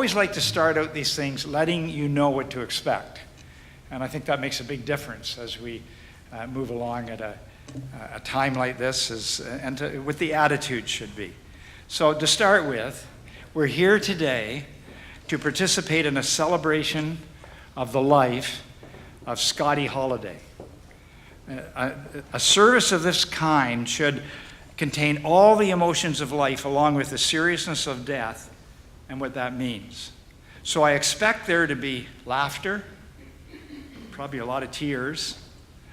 always like to start out these things letting you know what to expect. And I think that makes a big difference as we move along at a time like this, what the attitude should be. So to start with, we're here today to participate in a celebration of the life of Scottie Holliday. A service of this kind should contain all the emotions of life along with the seriousness of death and what that means. So I expect there to be laughter, probably a lot of tears,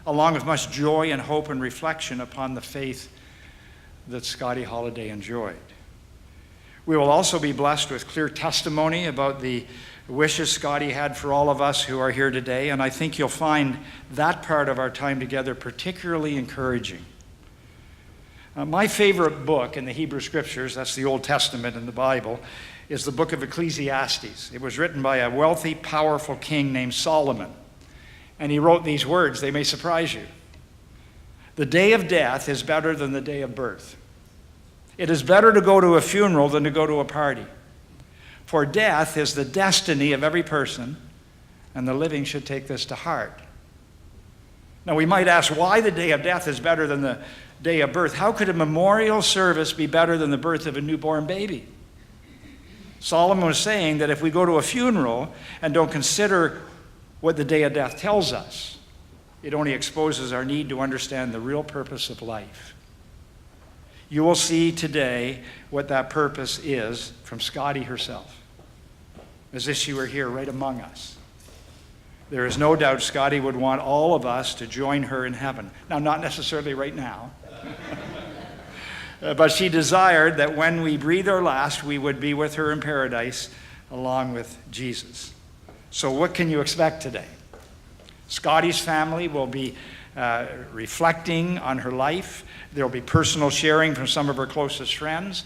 along with much joy and hope and reflection upon the faith that Scottie Holliday enjoyed. We will also be blessed with clear testimony about the wishes Scottie had for all of us who are here today, and I think you'll find that part of our time together particularly encouraging. My favorite book in the Hebrew Scriptures, that's the Old Testament in the Bible, is the book of Ecclesiastes. It was written by a wealthy, powerful king named Solomon, and he wrote these words. They may surprise you. The day of death is better than the day of birth. It is better to go to a funeral than to go to a party. For death is the destiny of every person, and the living should take this to heart. Now we might ask why the day of death is better than the day of birth. How could a memorial service be better than the birth of a newborn baby? Solomon was saying that if we go to a funeral and don't consider what the day of death tells us, it only exposes our need to understand the real purpose of life. You will see today what that purpose is from Scottie herself, as if she were here right among us. There is no doubt Scottie would want all of us to join her in heaven. Now, not necessarily right now, but she desired that when we breathe our last, we would be with her in paradise along with Jesus. So what can you expect today? Scottie's family will be reflecting on her life. There will be personal sharing from some of her closest friends.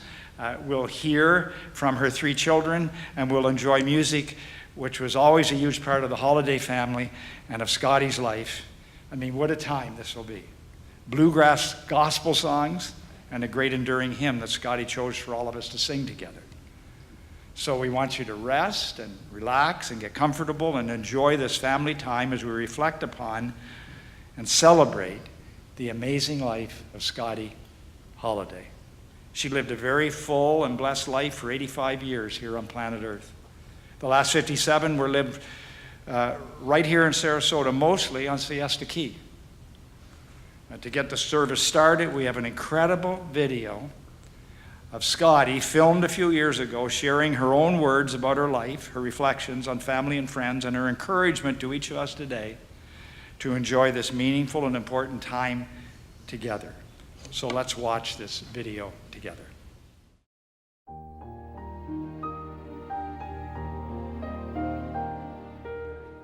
We'll hear from her 3 children, and we'll enjoy music, which was always a huge part of the Holliday family and of Scottie's life. I mean, what a time this will be. Bluegrass gospel songs and a great enduring hymn that Scottie chose for all of us to sing together. So we want you to rest and relax and get comfortable and enjoy this family time as we reflect upon and celebrate the amazing life of Scottie Holliday. She lived a very full and blessed life for 85 years here on planet Earth. The last 57 were lived right here in Sarasota, mostly on Siesta Key. To get the service started, we have an incredible video of Scottie, filmed a few years ago, sharing her own words about her life, her reflections on family and friends, and her encouragement to each of us today to enjoy this meaningful and important time together. So let's watch this video together.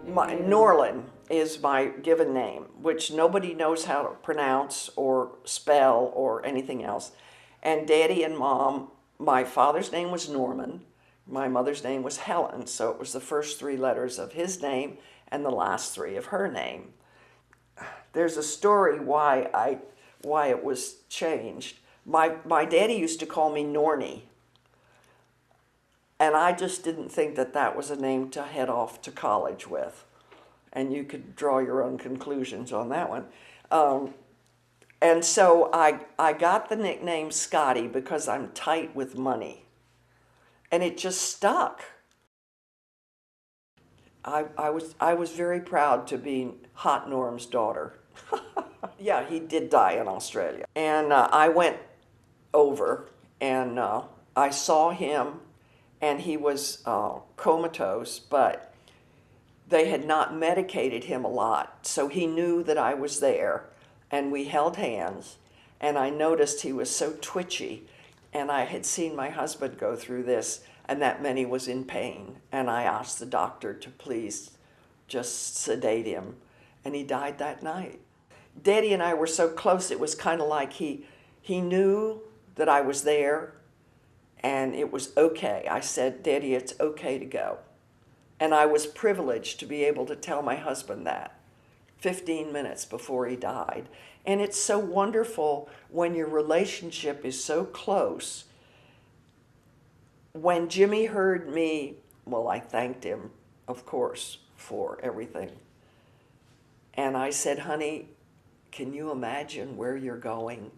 Norlin is my given name, which nobody knows how to pronounce or spell or anything else. And Daddy and Mom, my father's name was Norman, my mother's name was Helen, so it was the first 3 letters of his name and the last 3 of her name. There's a story why it was changed. My daddy used to call me Nornie, and I just didn't think that that was a name to head off to college with. And you could draw your own conclusions on that one. And so I got the nickname Scottie because I'm tight with money. And it just stuck. I was very proud to be Hot Norm's daughter. Yeah, he did die in Australia. And I went over and I saw him, and he was comatose, but they had not medicated him a lot, so he knew that I was there, and we held hands, and I noticed he was so twitchy, and I had seen my husband go through this, and that meant he was in pain, and I asked the doctor to please just sedate him, and he died that night. Daddy and I were so close, it was kind of like he knew that I was there, and it was okay. I said, Daddy, it's okay to go. And I was privileged to be able to tell my husband that 15 minutes before he died. And it's so wonderful when your relationship is so close. When Jimmy heard me Well, I thanked him, of course, for everything. And I said, honey, can you imagine where you're going?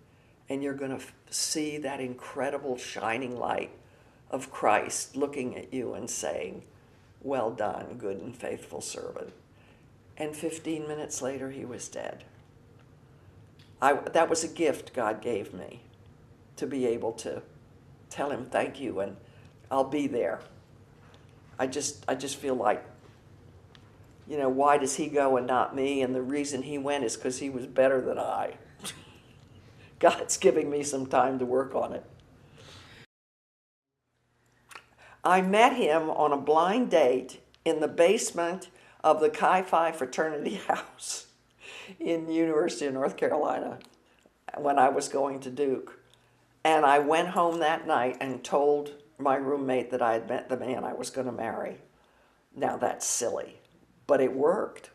And you're going to see that incredible shining light of Christ looking at you and saying, well done, good and faithful servant. And 15 minutes later, he was dead. That was a gift God gave me, to be able to tell him thank you, and I'll be there. I just feel like, why does he go and not me? And the reason he went is because he was better than I. God's giving me some time to work on it. I met him on a blind date in the basement of the Chi Phi fraternity house in the University of North Carolina when I was going to Duke. And I went home that night and told my roommate that I had met the man I was going to marry. Now that's silly, but it worked.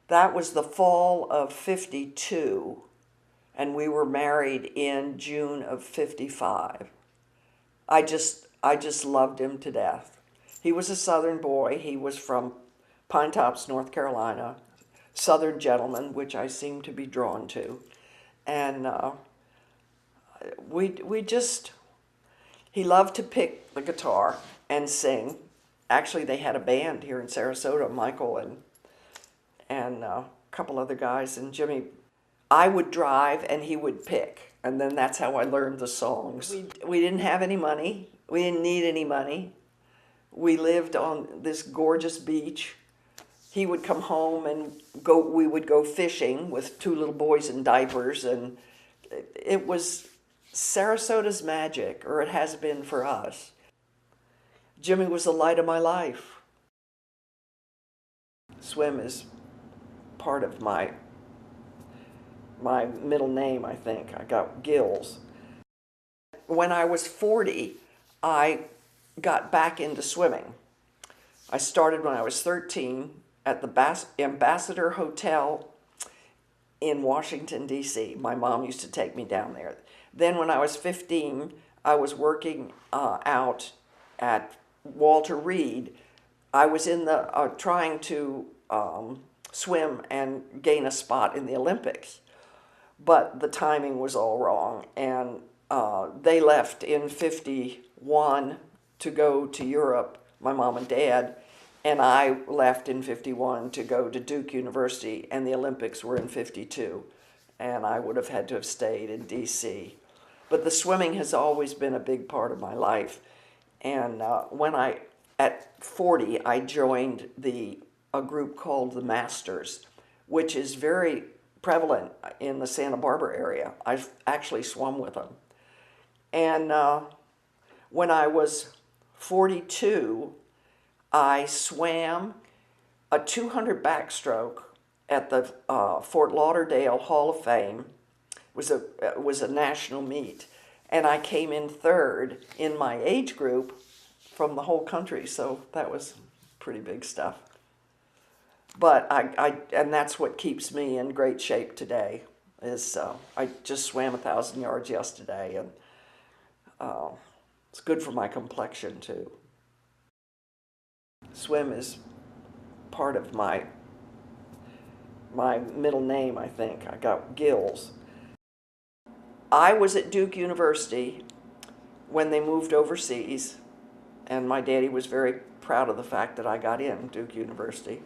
That was the fall of 52, and we were married in June of 55. I just loved him to death. He was a Southern boy. He was from Pine Tops, North Carolina, Southern gentleman, which I seem to be drawn to. And he loved to pick the guitar and sing. Actually, they had a band here in Sarasota, Michael and a couple other guys, and Jimmy. I would drive and he would pick, and then that's how I learned the songs. We didn't have any money. We didn't need any money. We lived on this gorgeous beach. He would come home and we would go fishing with two little boys in diapers, and it was Sarasota's magic, or it has been for us. Jimmy was the light of my life. Swim is part of my middle name, I think. I got Gills. When I was 40, I got back into swimming. I started when I was 13 at the Ambassador Hotel in Washington, D.C. My mom used to take me down there. Then when I was 15, I was working out at Walter Reed. I was in the trying to swim and gain a spot in the Olympics, but the timing was all wrong, and they left in 51 to go to Europe, my mom and dad, and I left in 51 to go to Duke University, and the Olympics were in 52, and I would have had to have stayed in D.C. But the swimming has always been a big part of my life, and at 40, I joined a group called the Masters, which is very prevalent in the Santa Barbara area. I've actually swum with them. And when I was 42, I swam a 200 backstroke at the Fort Lauderdale Hall of Fame. It was a national meet, and I came in third in my age group from the whole country, so that was pretty big stuff. But and that's what keeps me in great shape today. I just swam 1,000 yards yesterday, and it's good for my complexion too. Swim is part of my middle name, I think. I got Gills. I was at Duke University when they moved overseas, and my daddy was very proud of the fact that I got in Duke University.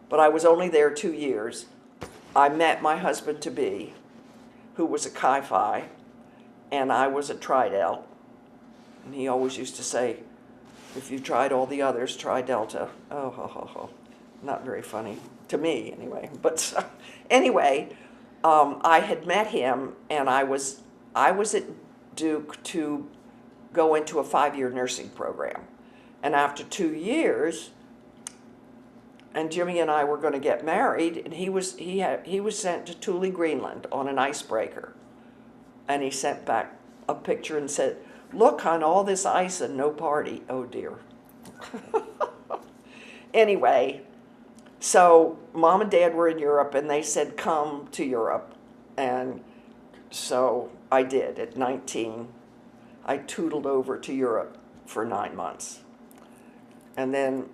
But I was only there 2 years. I met my husband-to-be, who was a Chi Phi, and I was a Tri Del. And he always used to say, if you tried all the others, try Delta. Oh, ho, ho, ho. Not very funny, to me anyway. But anyway, I had met him, and I was at Duke to go into a 5-year nursing program. And after 2 years, and Jimmy and I were going to get married, and he was sent to Thule, Greenland on an icebreaker. And he sent back a picture and said, "Look, hon, all this ice and no party." Oh dear. Anyway, so Mom and Dad were in Europe, and they said, "Come to Europe." And so I did. At 19, I tootled over to Europe for 9 months. And then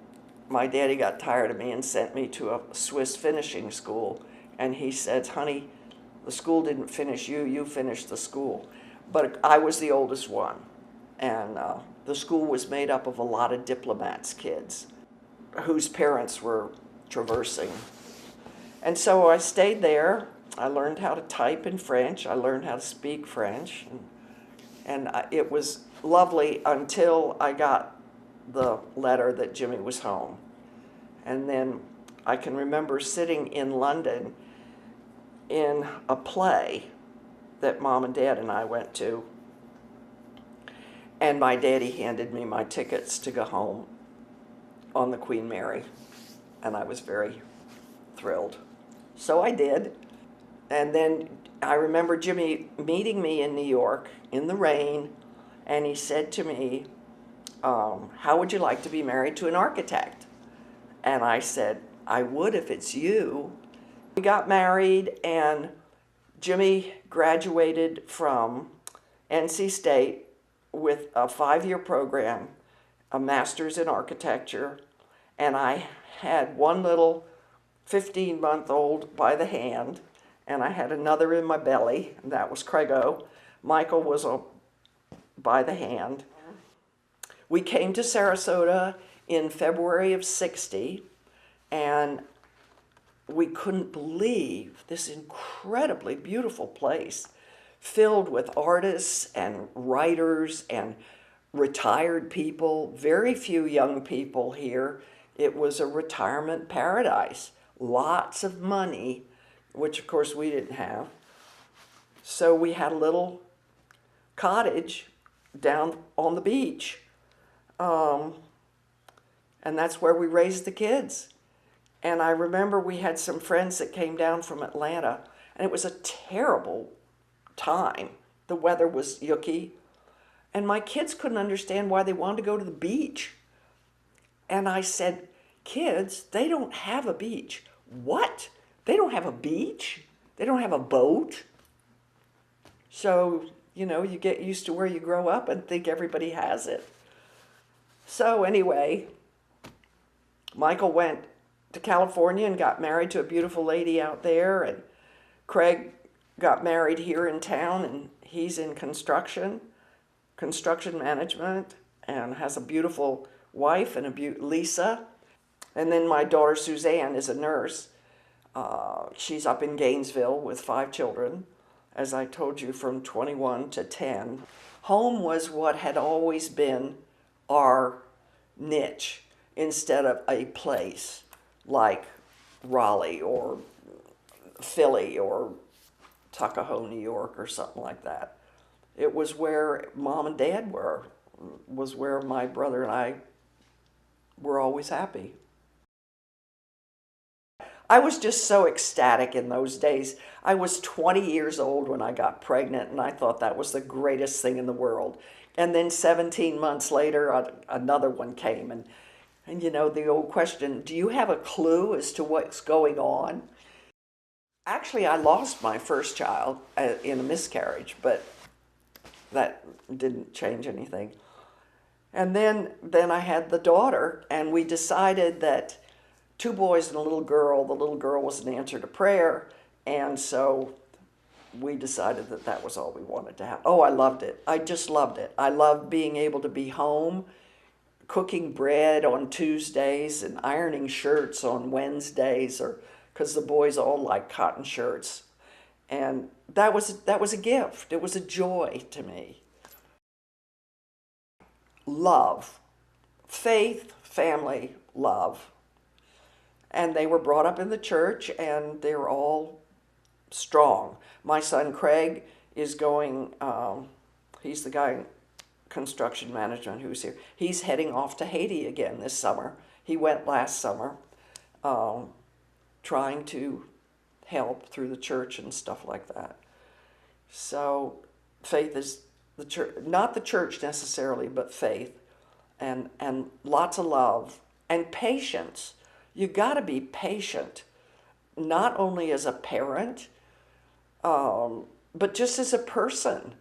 my daddy got tired of me and sent me to a Swiss finishing school. And he said, honey, the school didn't finish you, you finished the school. But I was the oldest one. And the school was made up of a lot of diplomats' kids whose parents were traversing. And so I stayed there. I learned how to type in French. I learned how to speak French. And it was lovely until I got the letter that Jimmy was home. And then I can remember sitting in London in a play that Mom and Dad and I went to. And my daddy handed me my tickets to go home on the Queen Mary. And I was very thrilled. So I did. And then I remember Jimmy meeting me in New York in the rain. And he said to me, how would you like to be married to an architect? And I said, I would if it's you. We got married, and Jimmy graduated from NC State with a 5-year program, a master's in architecture, and I had one little 15-month-old by the hand, and I had another in my belly, and that was Craigo. Michael was by the hand. We came to Sarasota in February of '60, and we couldn't believe this incredibly beautiful place, filled with artists and writers and retired people, very few young people here. It was a retirement paradise, lots of money, which of course we didn't have. So we had a little cottage down on the beach, and that's where we raised the kids. And I remember we had some friends that came down from Atlanta, and it was a terrible time. The weather was yucky, and my kids couldn't understand why they wanted to go to the beach. And I said, kids, they don't have a beach. What? They don't have a beach? They don't have a boat? So, you know, you get used to where you grow up and think everybody has it. So anyway, Michael went to California and got married to a beautiful lady out there, and Craig got married here in town, and he's in construction management, and has a beautiful wife and Lisa. And then my daughter Suzanne is a nurse. She's up in Gainesville with 5 children, as I told you, from 21 to 10. Home was what had always been our niche instead of a place like Raleigh or Philly or Tuckahoe, New York, or something like that. It was where Mom and Dad were, was where my brother and I were always happy. I was just so ecstatic in those days. I was 20 years old when I got pregnant, and I thought that was the greatest thing in the world. And then 17 months later, another one came, and you know, the old question, do you have a clue as to what's going on? Actually, I lost my first child in a miscarriage, but that didn't change anything. And then I had the daughter, and we decided that 2 boys and a little girl, the little girl was an answer to prayer, and so we decided that that was all we wanted to have. Oh, I loved it. I just loved it. I loved being able to be home, cooking bread on Tuesdays and ironing shirts on Wednesdays, or because the boys all like cotton shirts. And that was a gift. It was a joy to me. Love, faith, family, love. And they were brought up in the church, and they're all strong. My son Craig is going, he's the guy in construction management who's here. He's heading off to Haiti again this summer. He went last summer, trying to help through the church and stuff like that. So faith is the church, not the church necessarily, but faith, and lots of love and patience. You got to be patient, not only as a parent, but just as a person.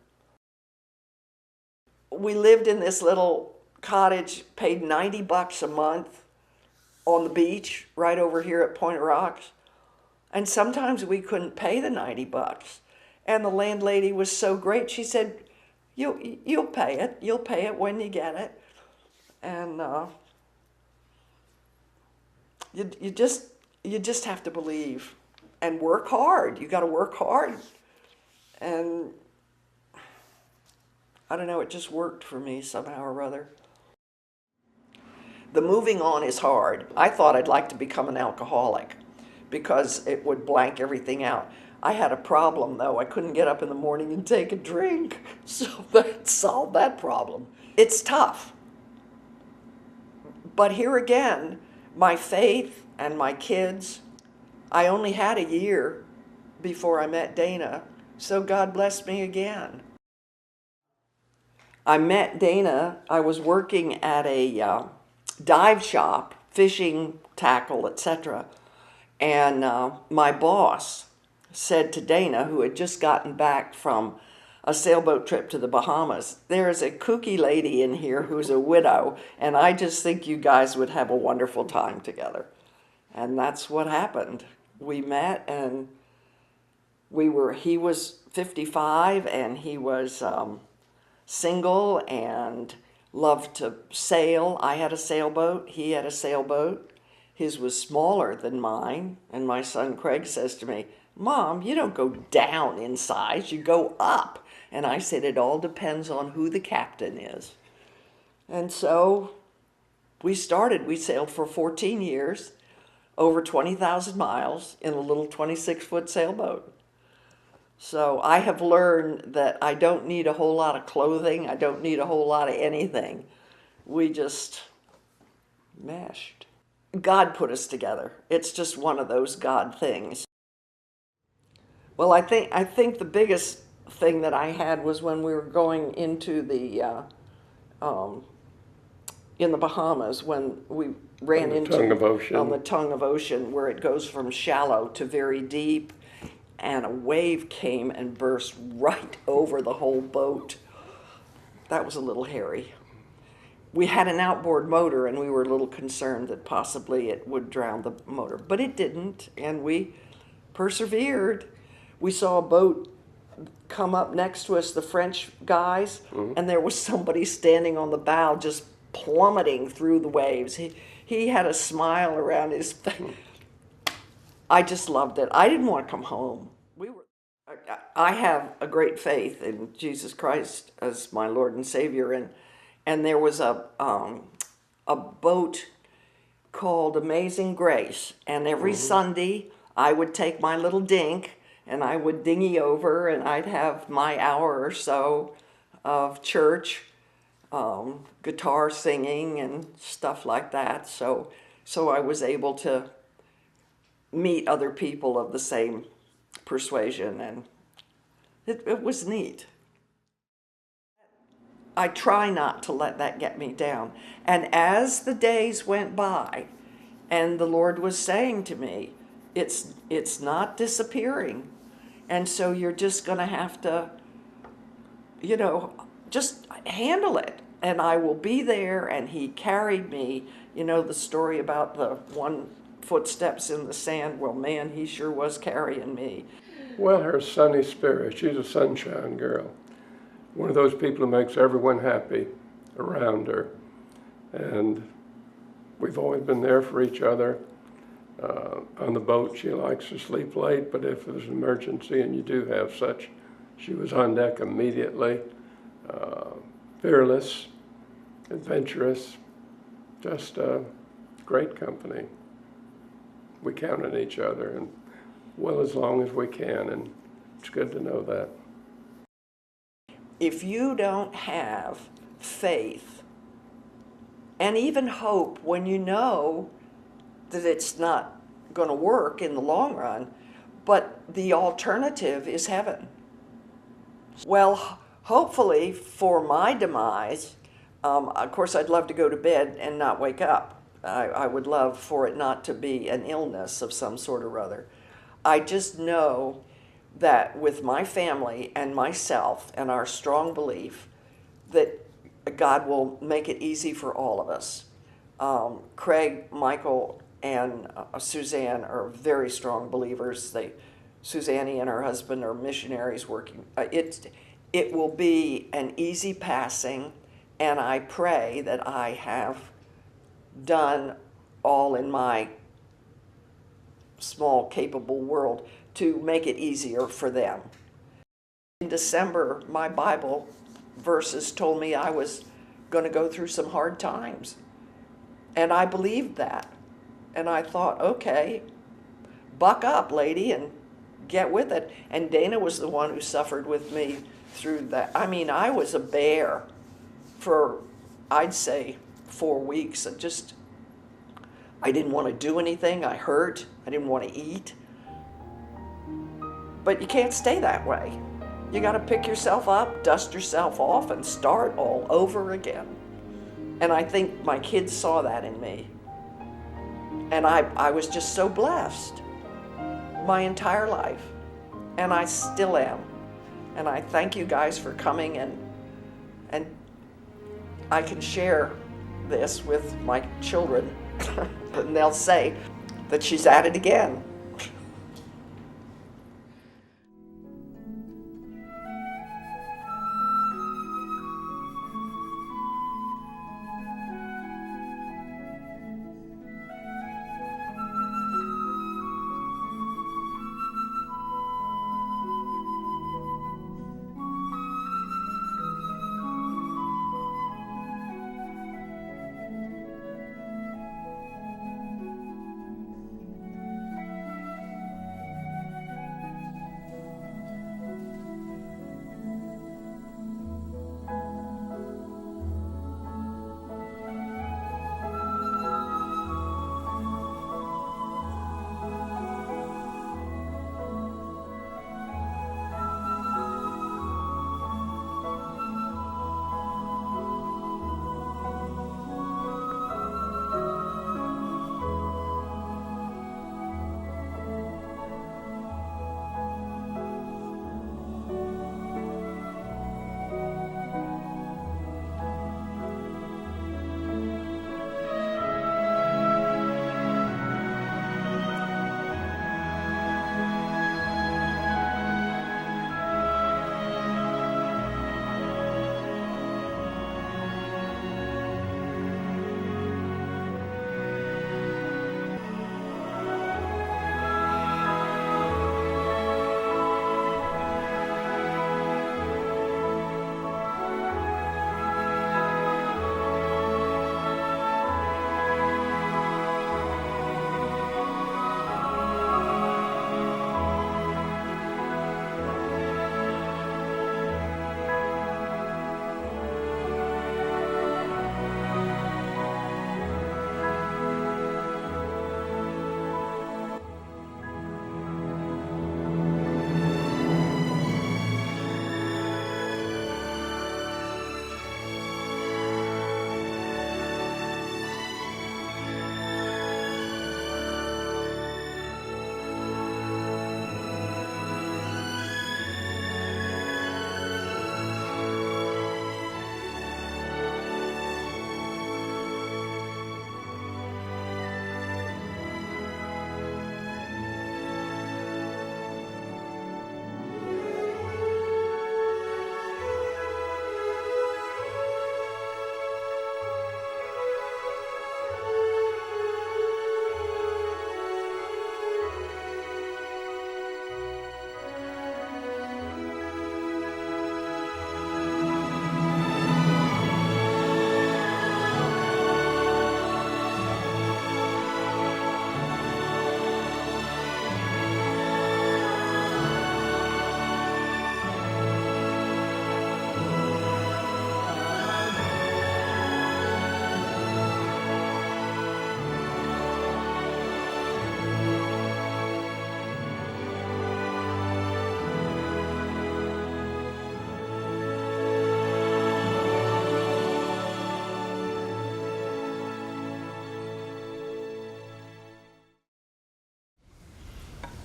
We lived in this little cottage, paid $90 a month on the beach right over here at Point of Rocks. And sometimes we couldn't pay the $90. And the landlady was so great. She said, you'll pay it. You'll pay it when you get it. And you just have to believe and work hard. You got to work hard. And I don't know, it just worked for me somehow or other. The moving on is hard. I thought I'd like to become an alcoholic because it would blank everything out. I had a problem, though. I couldn't get up in the morning and take a drink, so that solved that problem. It's tough. But here again, my faith and my kids, I only had a year before I met Dana, so God blessed me again. I met Dana, I was working at a dive shop, fishing tackle, etc. And my boss said to Dana, who had just gotten back from a sailboat trip to the Bahamas, there's a kooky lady in here who's a widow, and I just think you guys would have a wonderful time together. And that's what happened. We met, and he was 55, and he was single and loved to sail. I had a sailboat, he had a sailboat. His was smaller than mine, and my son Craig says to me, Mom, you don't go down in size, you go up. And I said, it all depends on who the captain is. And so we sailed for 14 years, over 20,000 miles in a little 26-foot sailboat. So I have learned that I don't need a whole lot of clothing, I don't need a whole lot of anything. We just meshed. God put us together. It's just one of those God things. Well, I think the biggest thing that I had was when we were going into the in the Bahamas, when we ran into tongue of ocean. On the tongue of ocean, where it goes from shallow to very deep, and a wave came and burst right over the whole boat. That was a little hairy. We had an outboard motor, and we were a little concerned that possibly it would drown the motor, but it didn't, and we persevered. We saw a boat come up next to us, the French guys, and there was somebody standing on the bow just plummeting through the waves. He had a smile around his face. I just loved it. I didn't want to come home. I have a great faith in Jesus Christ as my Lord and Savior, and there was a boat called Amazing Grace, and every Sunday I would take my little dink and I would dinghy over, and I'd have my hour or so of church, guitar singing and stuff like that. So I was able to meet other people of the same persuasion, and it was neat. I try not to let that get me down. And as the days went by, and the Lord was saying to me, it's not disappearing. And so you're just going to have to, just handle it. And I will be there, and he carried me. You know the story about the one footsteps in the sand? Well, man, he sure was carrying me. Well, her sunny spirit, she's a sunshine girl. One of those people who makes everyone happy around her. And we've always been there for each other. On the boat, she likes to sleep late, but if there's an emergency, and you do have such, she was on deck immediately. Fearless, adventurous, just great company. We count on each other, and well, as long as we can, and it's good to know that. If you don't have faith and even hope when you know that it's not going to work in the long run, but the alternative is heaven. Well, hopefully for my demise, of course I'd love to go to bed and not wake up. I would love for it not to be an illness of some sort or other. I just know that with my family and myself and our strong belief that God will make it easy for all of us. Craig, Michael, and Suzanne are very strong believers. Suzanne and her husband are missionaries working. It will be an easy passing, and I pray that I have done all in my small, capable world to make it easier for them. In December, my Bible verses told me I was going to go through some hard times. And I believed that. And I thought, okay, buck up, lady, and get with it. And Dana was the one who suffered with me through that. I mean, I was a bear for, I'd say, 4 weeks. I didn't want to do anything. I hurt. I didn't want to eat. But you can't stay that way. You got to pick yourself up, dust yourself off, and start all over again. And I think my kids saw that in me. And I was just so blessed my entire life. And I still am. And I thank you guys for coming, and I can share this with my children. And they'll say that she's at it again.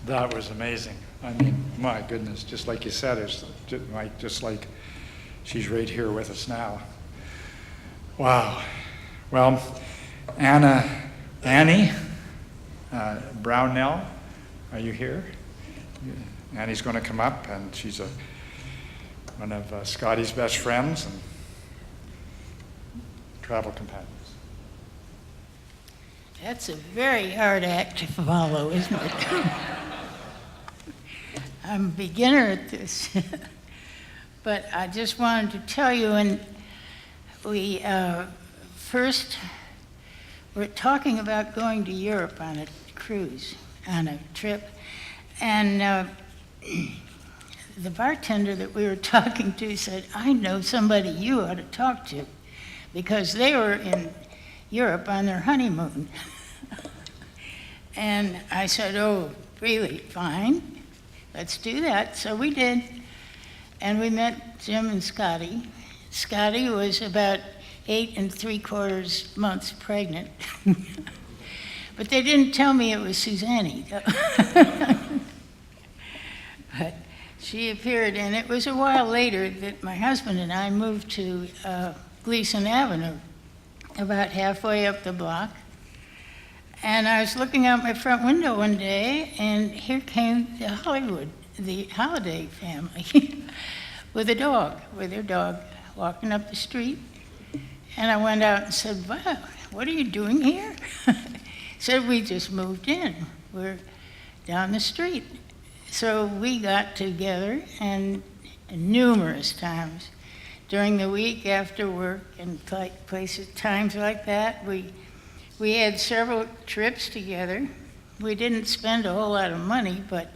That was amazing. I mean, my goodness, just like you said, it's just like she's right here with us now. Wow. Well, Annie Brownell, are you here? Annie's going to come up, and she's one of Scottie's best friends and travel companions. That's a very hard act to follow, isn't it? I'm a beginner at this. But I just wanted to tell you, when we first were talking about going to Europe on a cruise, on a trip, and the bartender that we were talking to said, I know somebody you ought to talk to, because they were in Europe on their honeymoon. And I said, oh, really? Fine, let's do that. So we did. And we met Jim and Scottie. Scottie was about 8 3/4 months pregnant. But they didn't tell me it was Suzanne. But she appeared, and it was a while later that my husband and I moved to Gleason Avenue, about halfway up the block. And I was looking out my front window one day, and here came the Holliday family with their dog, walking up the street. And I went out and said, wow, what are you doing here? Said, we just moved in. We're down the street. So we got together, and numerous times during the week after work and times like that, we had several trips together. We didn't spend a whole lot of money, but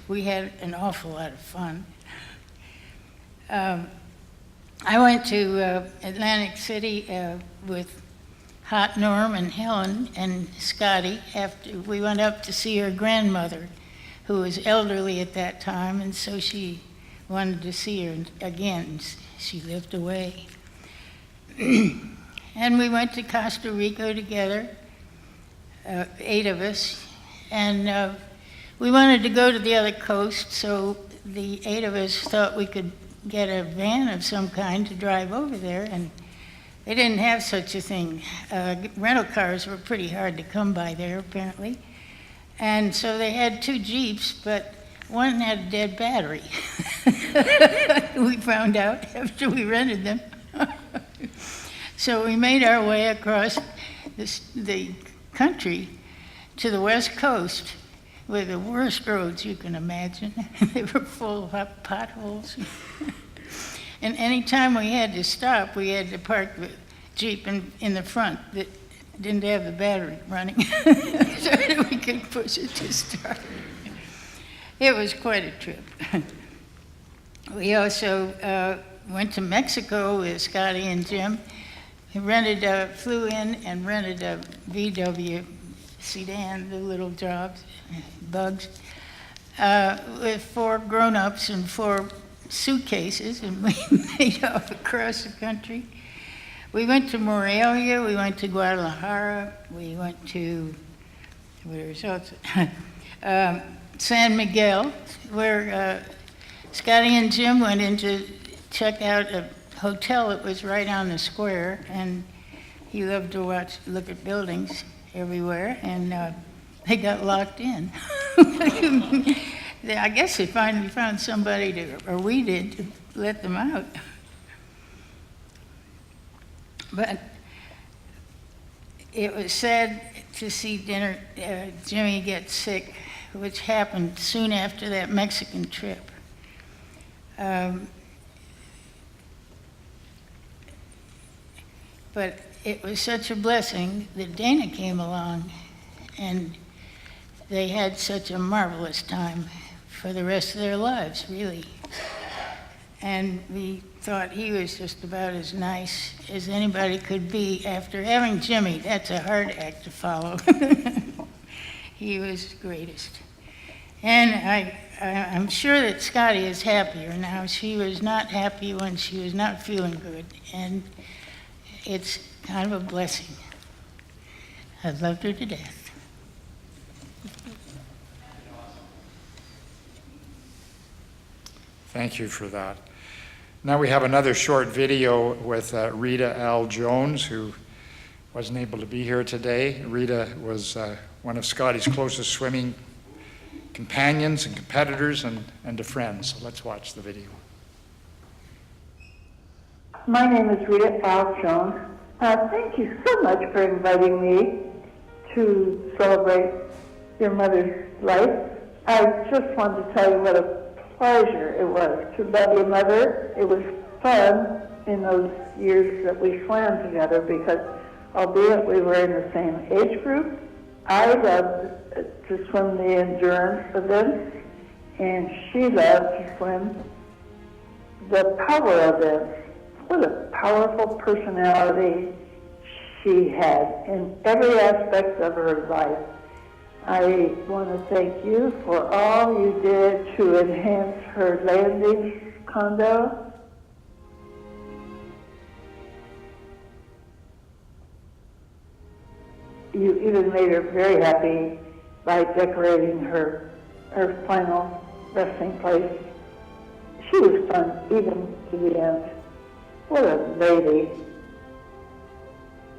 we had an awful lot of fun. I went to Atlantic City with Hot Norm and Helen and Scottie after we went up to see her grandmother, who was elderly at that time, and so she wanted to see her again. She lived away. And we went to Costa Rica together, 8 of us, and we wanted to go to the other coast, so the 8 of us thought we could get a van of some kind to drive over there, and they didn't have such a thing. Rental cars were pretty hard to come by there, apparently. And so they had 2 Jeeps, but one had a dead battery. We found out after we rented them. So we made our way across the country to the West Coast with the worst roads you can imagine. They were full of potholes. And any time we had to stop, we had to park the Jeep in the front that didn't have the battery running so that we could push it to start. It was quite a trip. We also went to Mexico with Scottie and Jim. We flew in and rented a VW sedan, the little bugs, with 4 grown-ups and 4 suitcases, and we made off across the country. We went to Morelia, we went to Guadalajara, we went to, San Miguel, where Scottie and Jim went in to check out a hotel that was right on the square, and he loved to look at buildings everywhere, and they got locked in. I guess they finally found somebody or we did, to let them out. But it was sad to see Jimmy get sick, which happened soon after that Mexican trip. But it was such a blessing that Dana came along, and they had such a marvelous time for the rest of their lives, really. And we thought he was just about as nice as anybody could be. After having Jimmy, that's a hard act to follow. He was the greatest. And I'm sure that Scottie is happier now. She was not happy when she was not feeling good, and it's kind of a blessing. I loved her to death. Thank you for that. Now we have another short video with Rita L. Jones, who wasn't able to be here today. Rita was one of Scottie's closest swimming companions and competitors and a friend. So let's watch the video. My name is Rita Al Jones. Thank you so much for inviting me to celebrate your mother's life. I just wanted to tell you what a pleasure it was to love your mother. It was fun in those years that we swam together because, albeit we were in the same age group, I loved to swim the endurance events, and she loved to swim the power events. What a powerful personality she had in every aspect of her life. I want to thank you for all you did to enhance her landing condo. You even made her very happy by decorating her final resting place. She was fun even to the end. What a lady.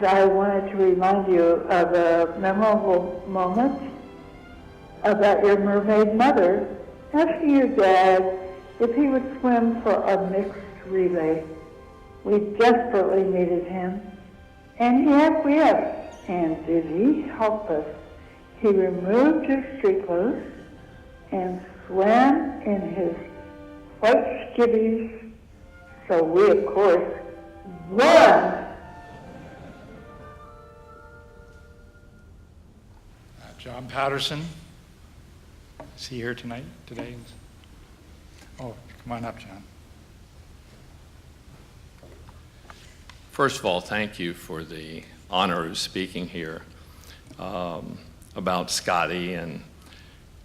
I wanted to remind you of a memorable moment about your mermaid mother asking your dad if he would swim for a mixed relay. We desperately needed him, and he acquiesced. And did he help us? He removed his street clothes and swam in his white skivvies. So we, of course, won. John Patterson, is he here today? Oh, come on up, John. First of all, thank you for the honor of speaking here about Scottie. And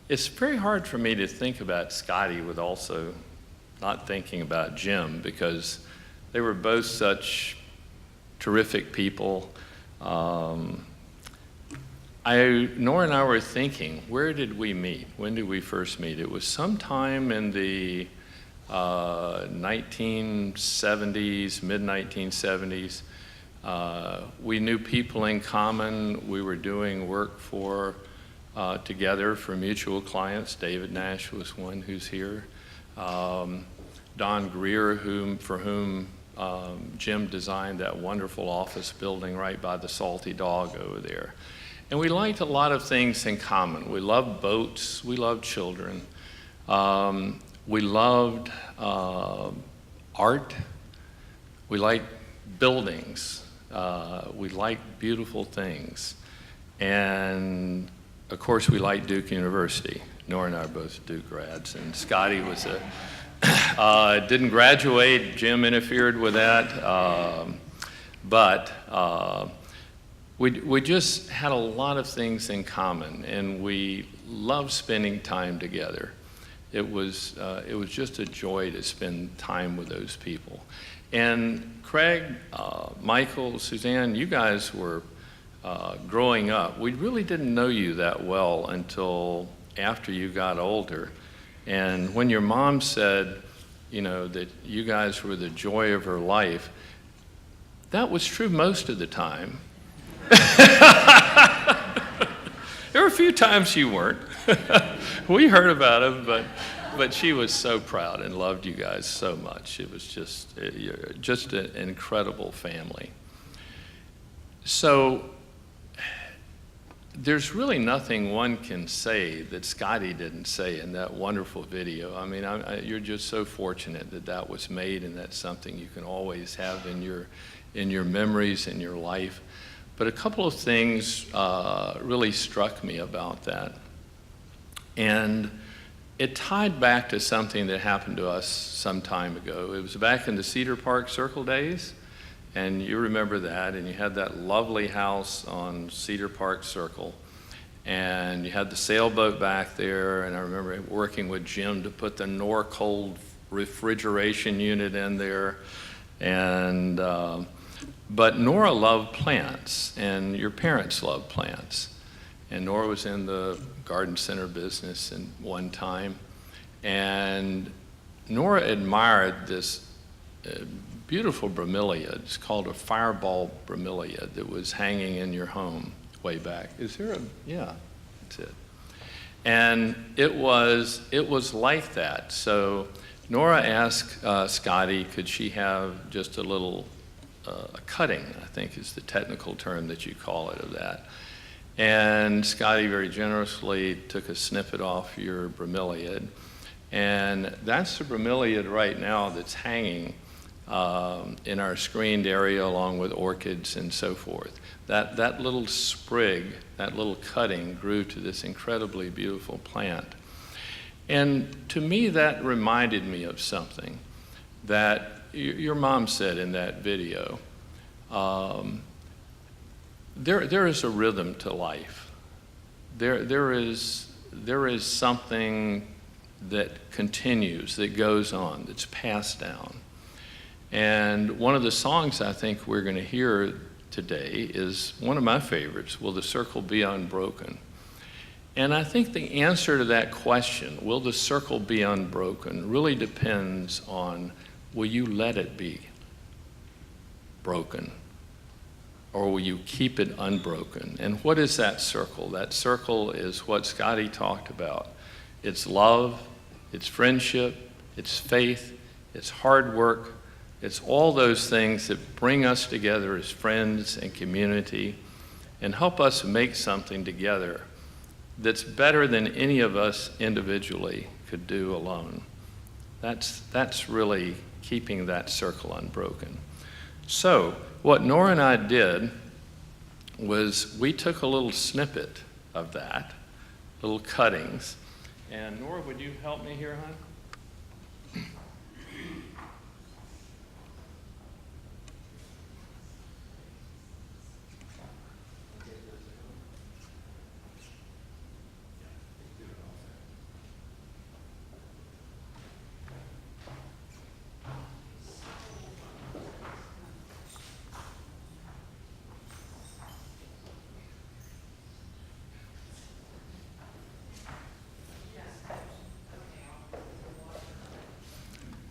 it's very hard for me to think about Scottie with also not thinking about Jim, because they were both such terrific people. Nora and I were thinking, where did we meet? When did we first meet? It was sometime in the 1970s, mid-1970s. We knew people in common. We were doing work together for mutual clients. David Nash was one who's here. Don Greer, for whom Jim designed that wonderful office building right by the Salty Dog over there. And we liked a lot of things in common. We loved boats. We loved children. We loved art. We liked buildings. We liked beautiful things. And of course, we liked Duke University. Nora and I are both Duke grads. And Scottie was didn't graduate. Jim interfered with that. But we just had a lot of things in common, and we loved spending time together. It was just a joy to spend time with those people. And Craig, Michael, Suzanne, you guys were growing up. We really didn't know you that well until after you got older. And when your mom said, that you guys were the joy of her life, that was true most of the time. There were a few times you weren't. We heard about them, but she was so proud and loved you guys so much. It was just an incredible family. So there's really nothing one can say that Scottie didn't say in that wonderful video. I mean, you're just so fortunate that was made, and that's something you can always have in your memories in your life. But a couple of things really struck me about that. And it tied back to something that happened to us some time ago. It was back in the Cedar Park Circle days, and you remember that, and you had that lovely house on Cedar Park Circle, and you had the sailboat back there, and I remember working with Jim to put the Norcold refrigeration unit in there, and but Nora loved plants, and your parents loved plants. And Nora was in the garden center business at one time. And Nora admired this beautiful bromeliad. It's called a fireball bromeliad that was hanging in your home way back. Is there a, yeah, that's it. And it was like that. So Nora asked Scottie, could she have just a little a cutting, I think is the technical term that you call it, of that. And Scottie very generously took a snippet off your bromeliad. And that's the bromeliad right now that's hanging in our screened area along with orchids and so forth. That little sprig, that little cutting grew to this incredibly beautiful plant. And to me, that reminded me of something that your mom said in that video. There is a rhythm to life. There is something that continues, that goes on, that's passed down. And one of the songs I think we're going to hear today is one of my favorites, Will the Circle Be Unbroken? And I think the answer to that question, will the circle be unbroken, really depends on, will you let it be broken? Or will you keep it unbroken? And what is that circle? That circle is what Scottie talked about. It's love, it's friendship, it's faith, it's hard work. It's all those things that bring us together as friends and community and help us make something together that's better than any of us individually could do alone. That's really keeping that circle unbroken. So what Nora and I did was we took a little snippet of that, little cuttings. And Nora, would you help me here, hon?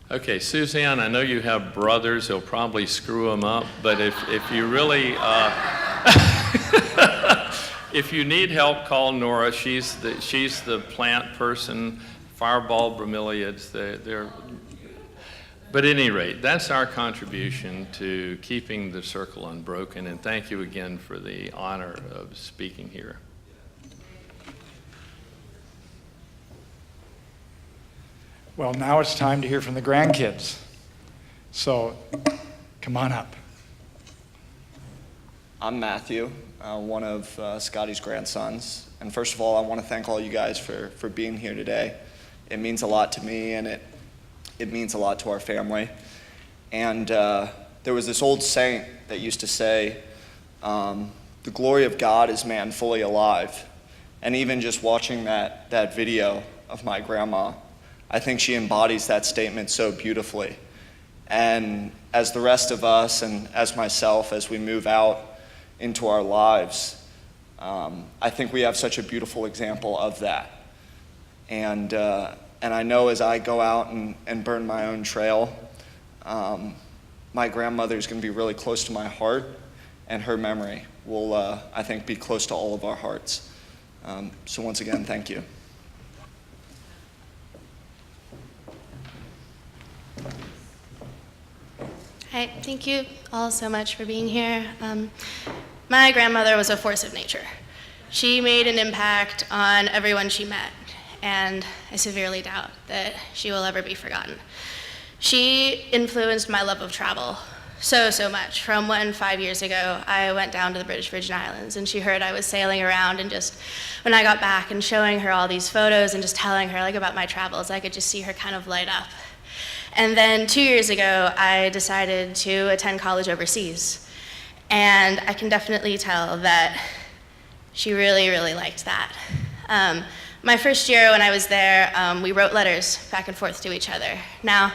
Okay, Suzanne, I know you have brothers. They'll probably screw them up. But if you really, if you need help, call Nora. She's the plant person. Fireball bromeliads. But at any rate, that's our contribution to keeping the circle unbroken. And thank you again for the honor of speaking here. Well, now it's time to hear from the grandkids. So, come on up. I'm Matthew, one of Scottie's grandsons. And first of all, I want to thank all you guys for being here today. It means a lot to me, and it means a lot to our family. And there was this old saint that used to say, the glory of God is man fully alive. And even just watching that video of my grandma, I think she embodies that statement so beautifully. And as the rest of us and as myself, as we move out into our lives, I think we have such a beautiful example of that. And I know as I go out and burn my own trail, my grandmother is going to be really close to my heart, and her memory will, I think, be close to all of our hearts. So once again, thank you. Hi, thank you all so much for being here. My grandmother was a force of nature. She made an impact on everyone she met, and I severely doubt that she will ever be forgotten. She influenced my love of travel so much, from when 5 years ago I went down to the British Virgin Islands and she heard I was sailing around, and just when I got back and showing her all these photos and just telling her about my travels, I could just see her kind of light up. And then 2 years ago, I decided to attend college overseas. And I can definitely tell that she really, really liked that. My first year when I was there, we wrote letters back and forth to each other. Now,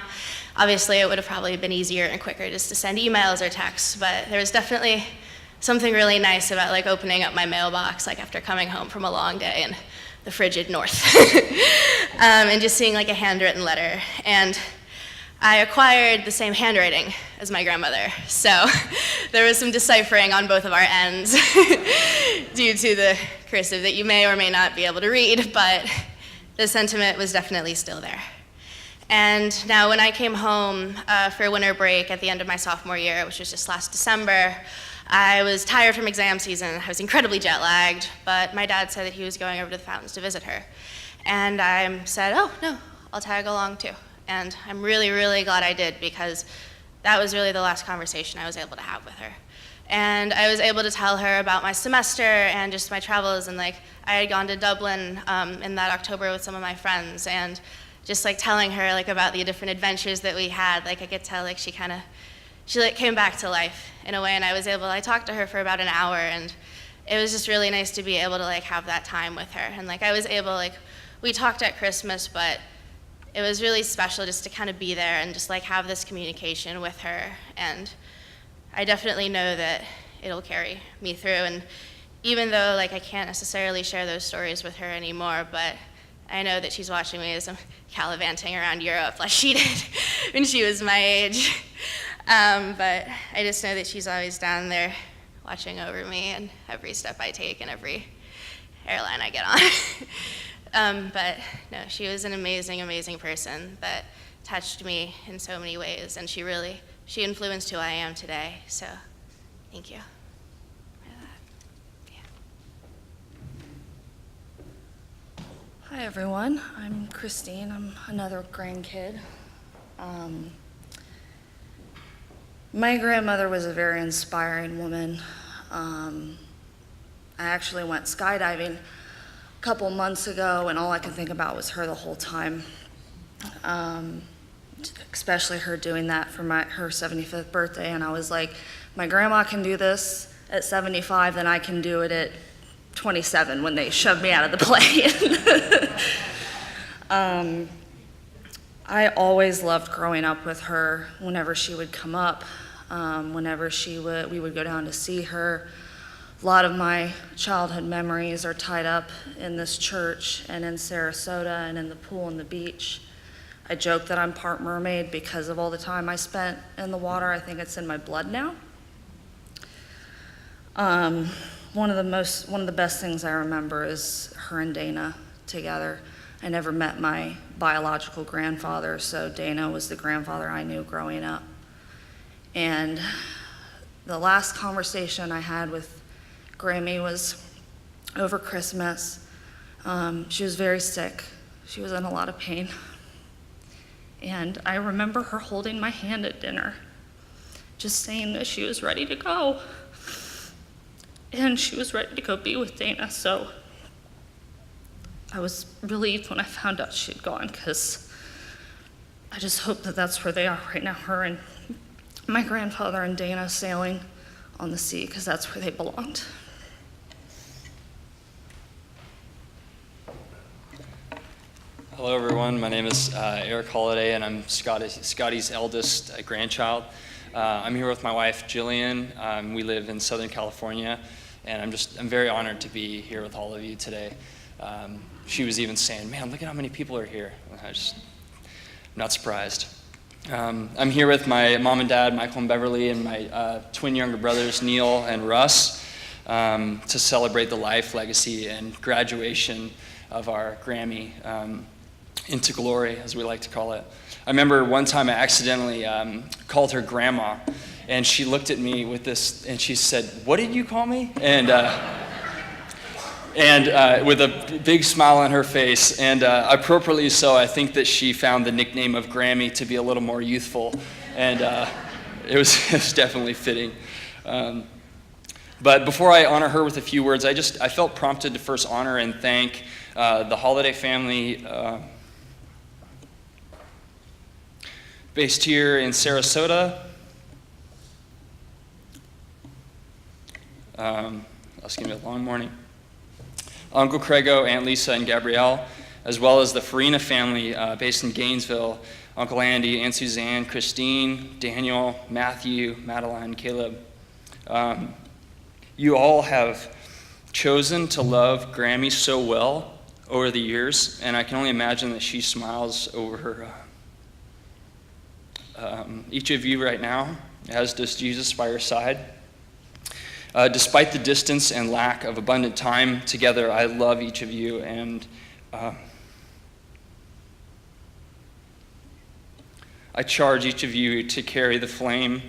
obviously, it would have probably been easier and quicker just to send emails or texts, but there was definitely something really nice about opening up my mailbox after coming home from a long day in the frigid north. And just seeing a handwritten letter. And I acquired the same handwriting as my grandmother, so there was some deciphering on both of our ends due to the cursive that you may or may not be able to read, but the sentiment was definitely still there. And now when I came home for winter break at the end of my sophomore year, which was just last December, I was tired from exam season. I was incredibly jet lagged, but my dad said that he was going over to the fountains to visit her. And I said, oh, no, I'll tag along too. And I'm really, really glad I did, because that was really the last conversation I was able to have with her. And I was able to tell her about my semester and just my travels, and like I had gone to Dublin in that October with some of my friends, and just like telling her like about the different adventures that we had. Like I could tell like she like came back to life in a way, and I talked to her for about an hour, and it was just really nice to be able to like have that time with her. And like I was able, like we talked at Christmas, but it was really special just to kind of be there and just like have this communication with her. And I definitely know that it'll carry me through. And even though like I can't necessarily share those stories with her anymore, but I know that she's watching me as I'm gallivanting around Europe like she did when she was my age. But I just know that she's always down there watching over me and every step I take and every airline I get on. But no, she was an amazing, amazing person that touched me in so many ways, and she influenced who I am today, so thank you for that. Yeah. Hi everyone, I'm Christine. I'm another grandkid. My grandmother was a very inspiring woman. I actually went skydiving a couple months ago, and all I could think about was her the whole time. Especially her doing that for her 75th birthday, and I was like, my grandma can do this at 75, then I can do it at 27 when they shoved me out of the plane. I always loved growing up with her. Whenever she would come up, we would go down to see her. A lot of my childhood memories are tied up in this church and in Sarasota and in the pool and the beach. I joke that I'm part mermaid because of all the time I spent in the water. I think it's in my blood now. One of the best things I remember is her and Dana together. I never met my biological grandfather, so Dana was the grandfather I knew growing up. And the last conversation I had with Grammy was over Christmas. She was very sick. She was in a lot of pain. And I remember her holding my hand at dinner, just saying that she was ready to go. And she was ready to go be with Dana, so I was relieved when I found out she had gone, because I just hope that that's where they are right now, her and my grandfather and Dana sailing on the sea, because that's where they belonged. Hello everyone, my name is Eric Holliday, and I'm Scottie's eldest grandchild. I'm here with my wife Jillian. We live in Southern California, and I'm very honored to be here with all of you today. She was even saying, man, look at how many people are here. I'm not surprised. I'm here with my mom and dad, Michael and Beverly, and my twin younger brothers, Neil and Russ, to celebrate the life, legacy, and graduation of our Grammy into glory, as we like to call it. I remember one time I accidentally called her grandma, and she looked at me with this, and she said, "What did you call me?" And with a big smile on her face, and appropriately so. I think that she found the nickname of Grammy to be a little more youthful, and it was definitely fitting. But before I honor her with a few words, I felt prompted to first honor and thank the Holliday family based here in Sarasota. It's gonna be a long morning. Uncle Craigo, Aunt Lisa, and Gabrielle, as well as the Farina family based in Gainesville, Uncle Andy, Aunt Suzanne, Christine, Daniel, Matthew, Madeline, Caleb. You all have chosen to love Grammy so well over the years, and I can only imagine that she smiles over each of you right now, as does Jesus by your side. Despite the distance and lack of abundant time together, I love each of you, and I charge each of you to carry the flame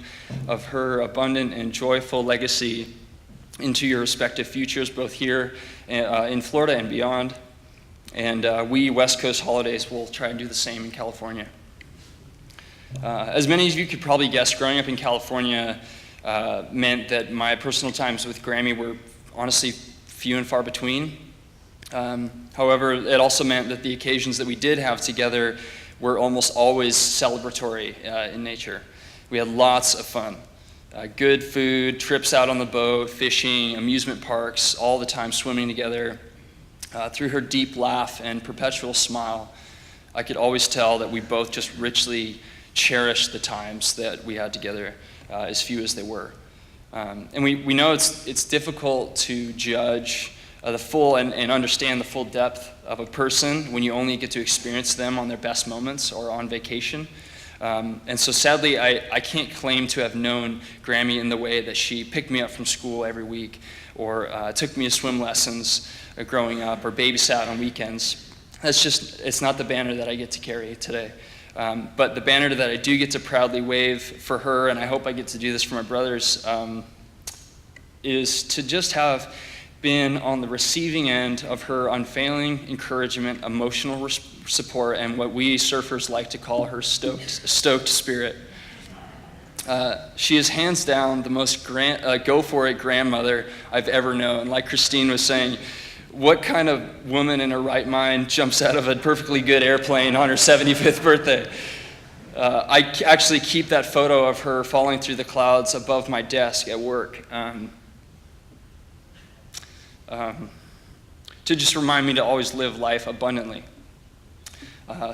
of her abundant and joyful legacy into your respective futures, both here in Florida and beyond. And we West Coast Holidays will try and do the same in California. As many of you could probably guess, growing up in California meant that my personal times with Grammy were honestly few and far between. However, it also meant that the occasions that we did have together were almost always celebratory in nature. We had lots of fun. Good food, trips out on the boat, fishing, amusement parks, all the time swimming together. Through her deep laugh and perpetual smile, I could always tell that we both just richly cherished the times that we had together, as few as they were. And we know it's difficult to judge the full and understand the full depth of a person when you only get to experience them on their best moments or on vacation. And so sadly, I can't claim to have known Grammy in the way that she picked me up from school every week, or took me to swim lessons growing up, or babysat on weekends. It's not the banner that I get to carry today. But the banner that I do get to proudly wave for her, and I hope I get to do this for my brothers, is to just have been on the receiving end of her unfailing encouragement, emotional support, and what we surfers like to call her stoked spirit. She is hands down the most go-for-it grandmother I've ever known. Like Christine was saying, what kind of woman in her right mind jumps out of a perfectly good airplane on her 75th birthday? I actually keep that photo of her falling through the clouds above my desk at work. To just remind me to always live life abundantly.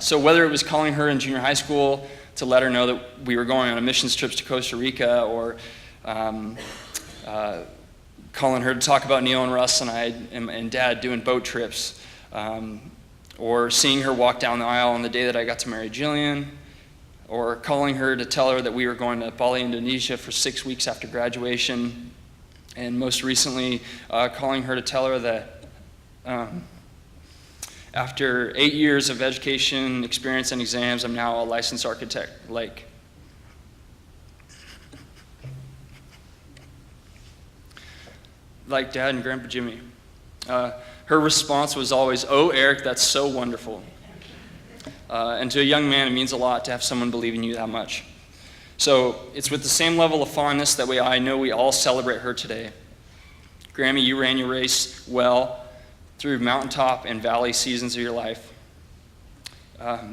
So whether it was calling her in junior high school to let her know that we were going on a missions trip to Costa Rica, or calling her to talk about Neil and Russ and I and Dad doing boat trips, or seeing her walk down the aisle on the day that I got to marry Jillian, or calling her to tell her that we were going to Bali, Indonesia for 6 weeks after graduation, and most recently calling her to tell her that after 8 years of education, experience, and exams, I'm now a licensed architect. Like Dad and Grandpa Jimmy. Her response was always, "Oh, Eric, that's so wonderful." And to a young man, it means a lot to have someone believe in you that much. So it's with the same level of fondness that I know we all celebrate her today. Grammy, you ran your race well through mountaintop and valley seasons of your life.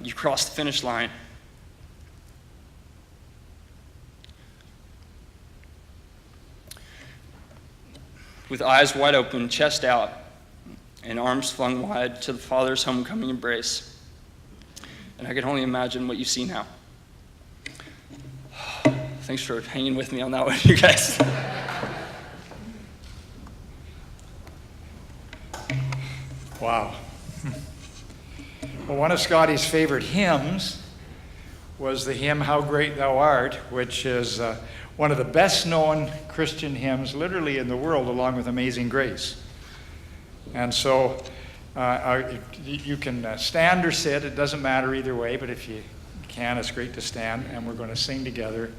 You crossed the finish line. With eyes wide open, chest out, and arms flung wide to the Father's homecoming embrace. And I can only imagine what you see now. Thanks for hanging with me on that one, you guys. Wow. Well, one of Scottie's favorite hymns was the hymn, "How Great Thou Art," which is one of the best-known Christian hymns literally in the world, along with "Amazing Grace." And so you can stand or sit. It doesn't matter either way, but if you can, it's great to stand. And we're going to sing together,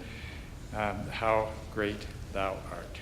"How Great Thou Art."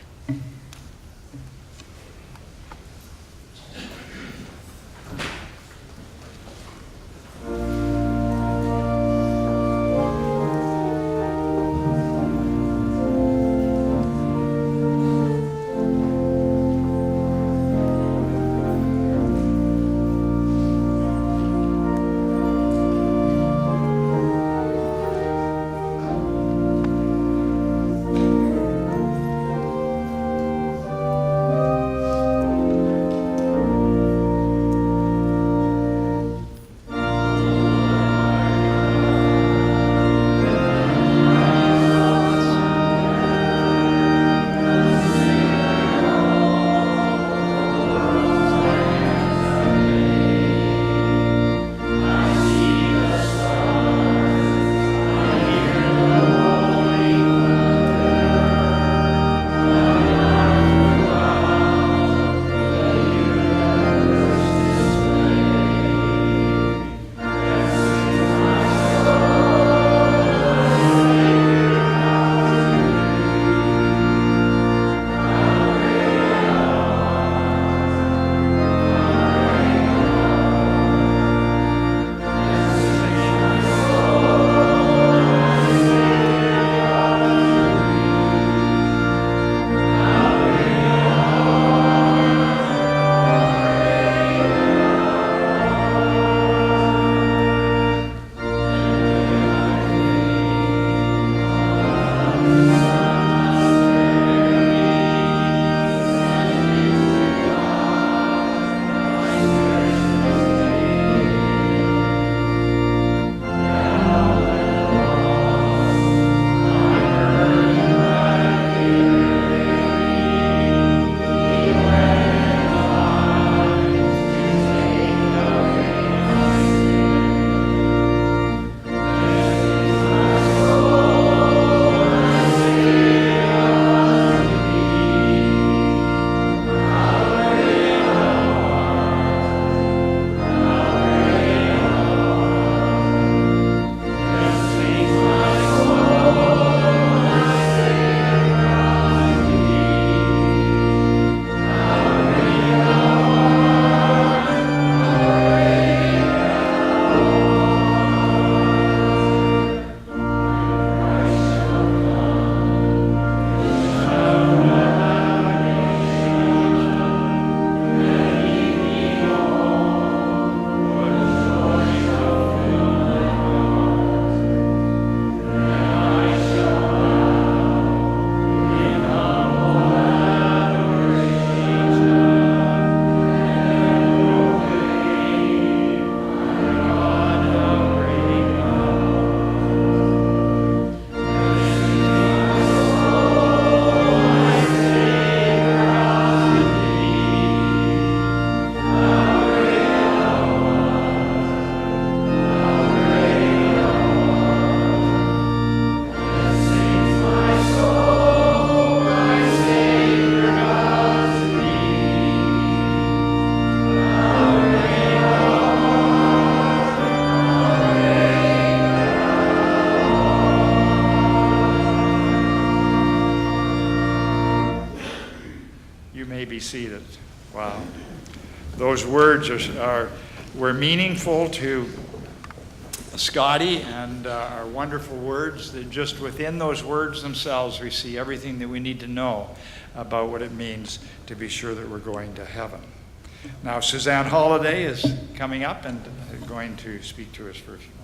Wow. Those words were meaningful to Scottie and are wonderful words. That just within those words themselves, we see everything that we need to know about what it means to be sure that we're going to heaven. Now, Suzanne Holliday is coming up and going to speak to us for a few moments.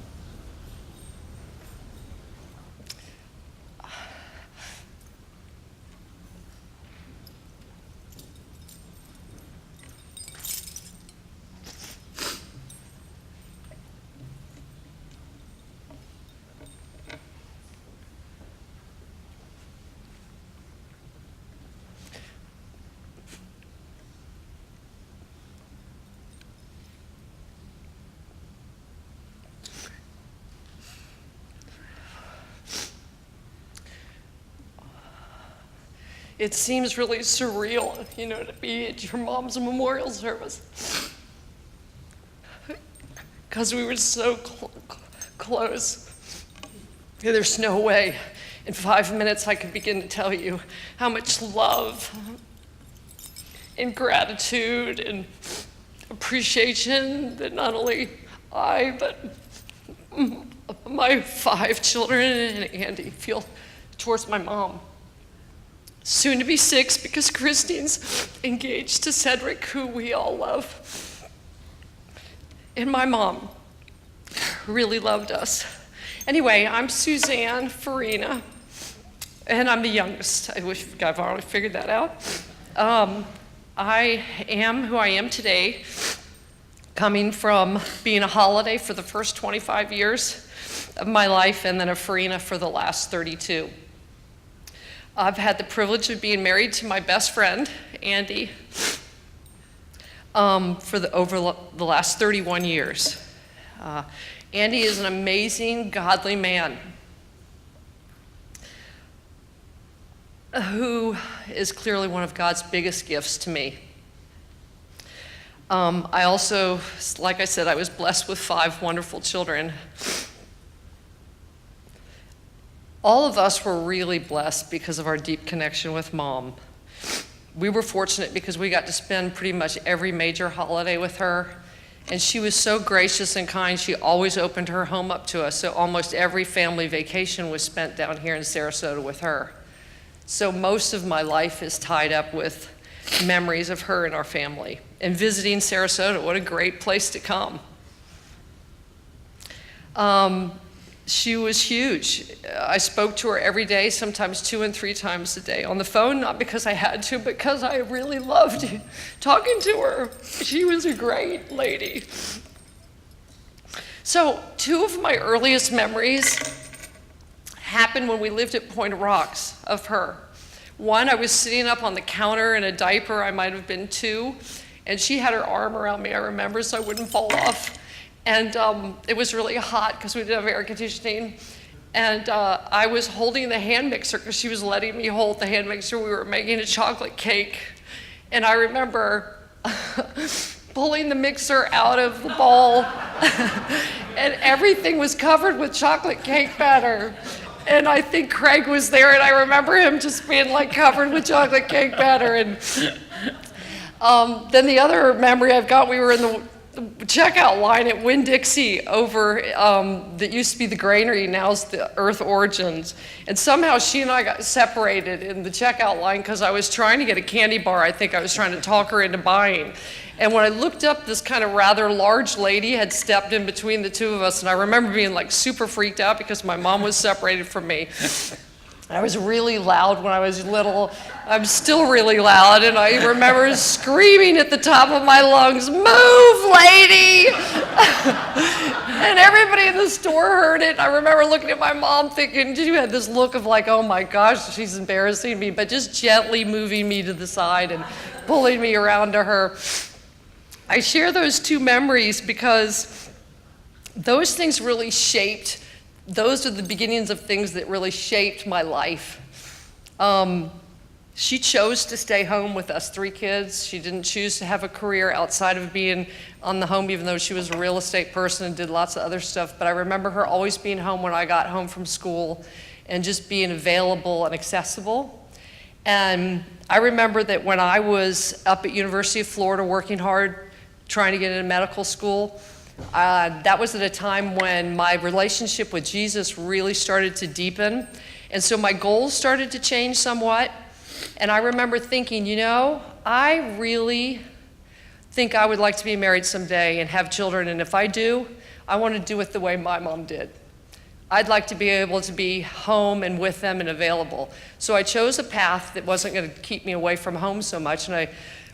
It seems really surreal, to be at your mom's memorial service. Because we were so close. There's no way in 5 minutes I could begin to tell you how much love and gratitude and appreciation that not only I, but my 5 children and Andy feel towards my mom. Soon to be 6 because Christine's engaged to Cedric, who we all love. And my mom really loved us. Anyway, I'm Suzanne Farina, and I'm the youngest. I wish I've already figured that out. I am who I am today, coming from being a Holliday for the first 25 years of my life and then a Farina for the last 32. I've had the privilege of being married to my best friend, Andy, over the last 31 years. Andy is an amazing, godly man who is clearly one of God's biggest gifts to me. I also, like I said, I was blessed with 5 wonderful children. All of us were really blessed because of our deep connection with Mom. We were fortunate because we got to spend pretty much every major holiday with her, and she was so gracious and kind. She always opened her home up to us, so almost every family vacation was spent down here in Sarasota with her. So most of my life is tied up with memories of her and our family. And visiting Sarasota, what a great place to come. She was huge. I spoke to her every day, sometimes 2 and 3 times a day. On the phone, not because I had to, but because I really loved talking to her. She was a great lady. So 2 of my earliest memories happened when we lived at Point of Rocks of her. One, I was sitting up on the counter in a diaper, I might have been 2, and she had her arm around me, I remember, so I wouldn't fall off. And it was really hot because we didn't have air conditioning. And I was holding the hand mixer because she was letting me hold the hand mixer. We were making a chocolate cake. And I remember pulling the mixer out of the bowl and everything was covered with chocolate cake batter. And I think Craig was there, and I remember him just being like covered with chocolate cake batter. And then the other memory I've got, we were in the checkout line at Winn-Dixie over, that used to be the Granary, now's the Earth Origins. And somehow she and I got separated in the checkout line because I was trying to get a candy bar. I think I was trying to talk her into buying. And when I looked up, this kind of rather large lady had stepped in between the 2 of us, and I remember being like super freaked out because my mom was separated from me. I was really loud when I was little. I'm still really loud, and I remember screaming at the top of my lungs, "Move, lady!" And everybody in the store heard it. I remember looking at my mom thinking, she had this look of like, oh my gosh, she's embarrassing me, but just gently moving me to the side and pulling me around to her. I share those 2 memories because those things really shaped. Those are the beginnings of things that really shaped my life. She chose to stay home with us 3 kids. She didn't choose to have a career outside of being on the home, even though she was a real estate person and did lots of other stuff. But I remember her always being home when I got home from school and just being available and accessible. And I remember that when I was up at University of Florida working hard, trying to get into medical school, that was at a time when my relationship with Jesus really started to deepen. And so my goals started to change somewhat. And I remember thinking, you know, I really think I would like to be married someday and have children. And if I do, I want to do it the way my mom did. I'd like to be able to be home and with them and available. So I chose a path that wasn't going to keep me away from home so much, and I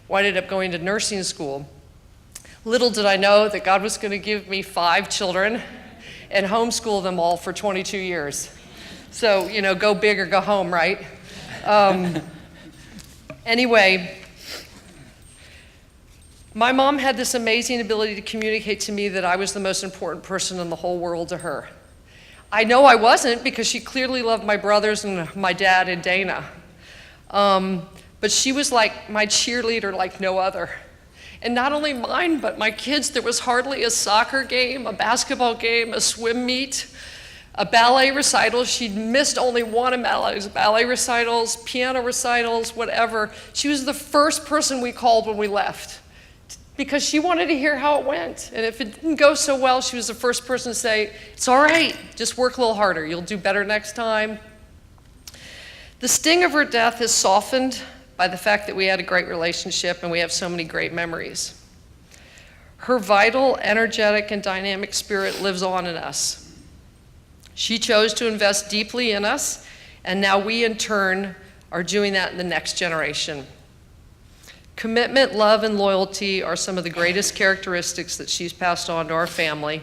ended up going to nursing school. Little did I know that God was going to give me 5 children and homeschool them all for 22 years. So, you know, go big or go home, right? Anyway, my mom had this amazing ability to communicate to me that I was the most important person in the whole world to her. I know I wasn't, because she clearly loved my brothers and my dad and Dana. But she was like my cheerleader like no other. And not only mine, but my kids. There was hardly a soccer game, a basketball game, a swim meet, a ballet recital. She'd missed only one of ballet recitals, piano recitals, whatever. She was the first person we called when we left, because she wanted to hear how it went. And if it didn't go so well, she was the first person to say, it's all right, just work a little harder, you'll do better next time. The sting of her death is softened by the fact that we had a great relationship and we have so many great memories. Her vital, energetic, and dynamic spirit lives on in us. She chose to invest deeply in us, and now we in turn are doing that in the next generation. Commitment, love, and loyalty are some of the greatest characteristics that she's passed on to our family,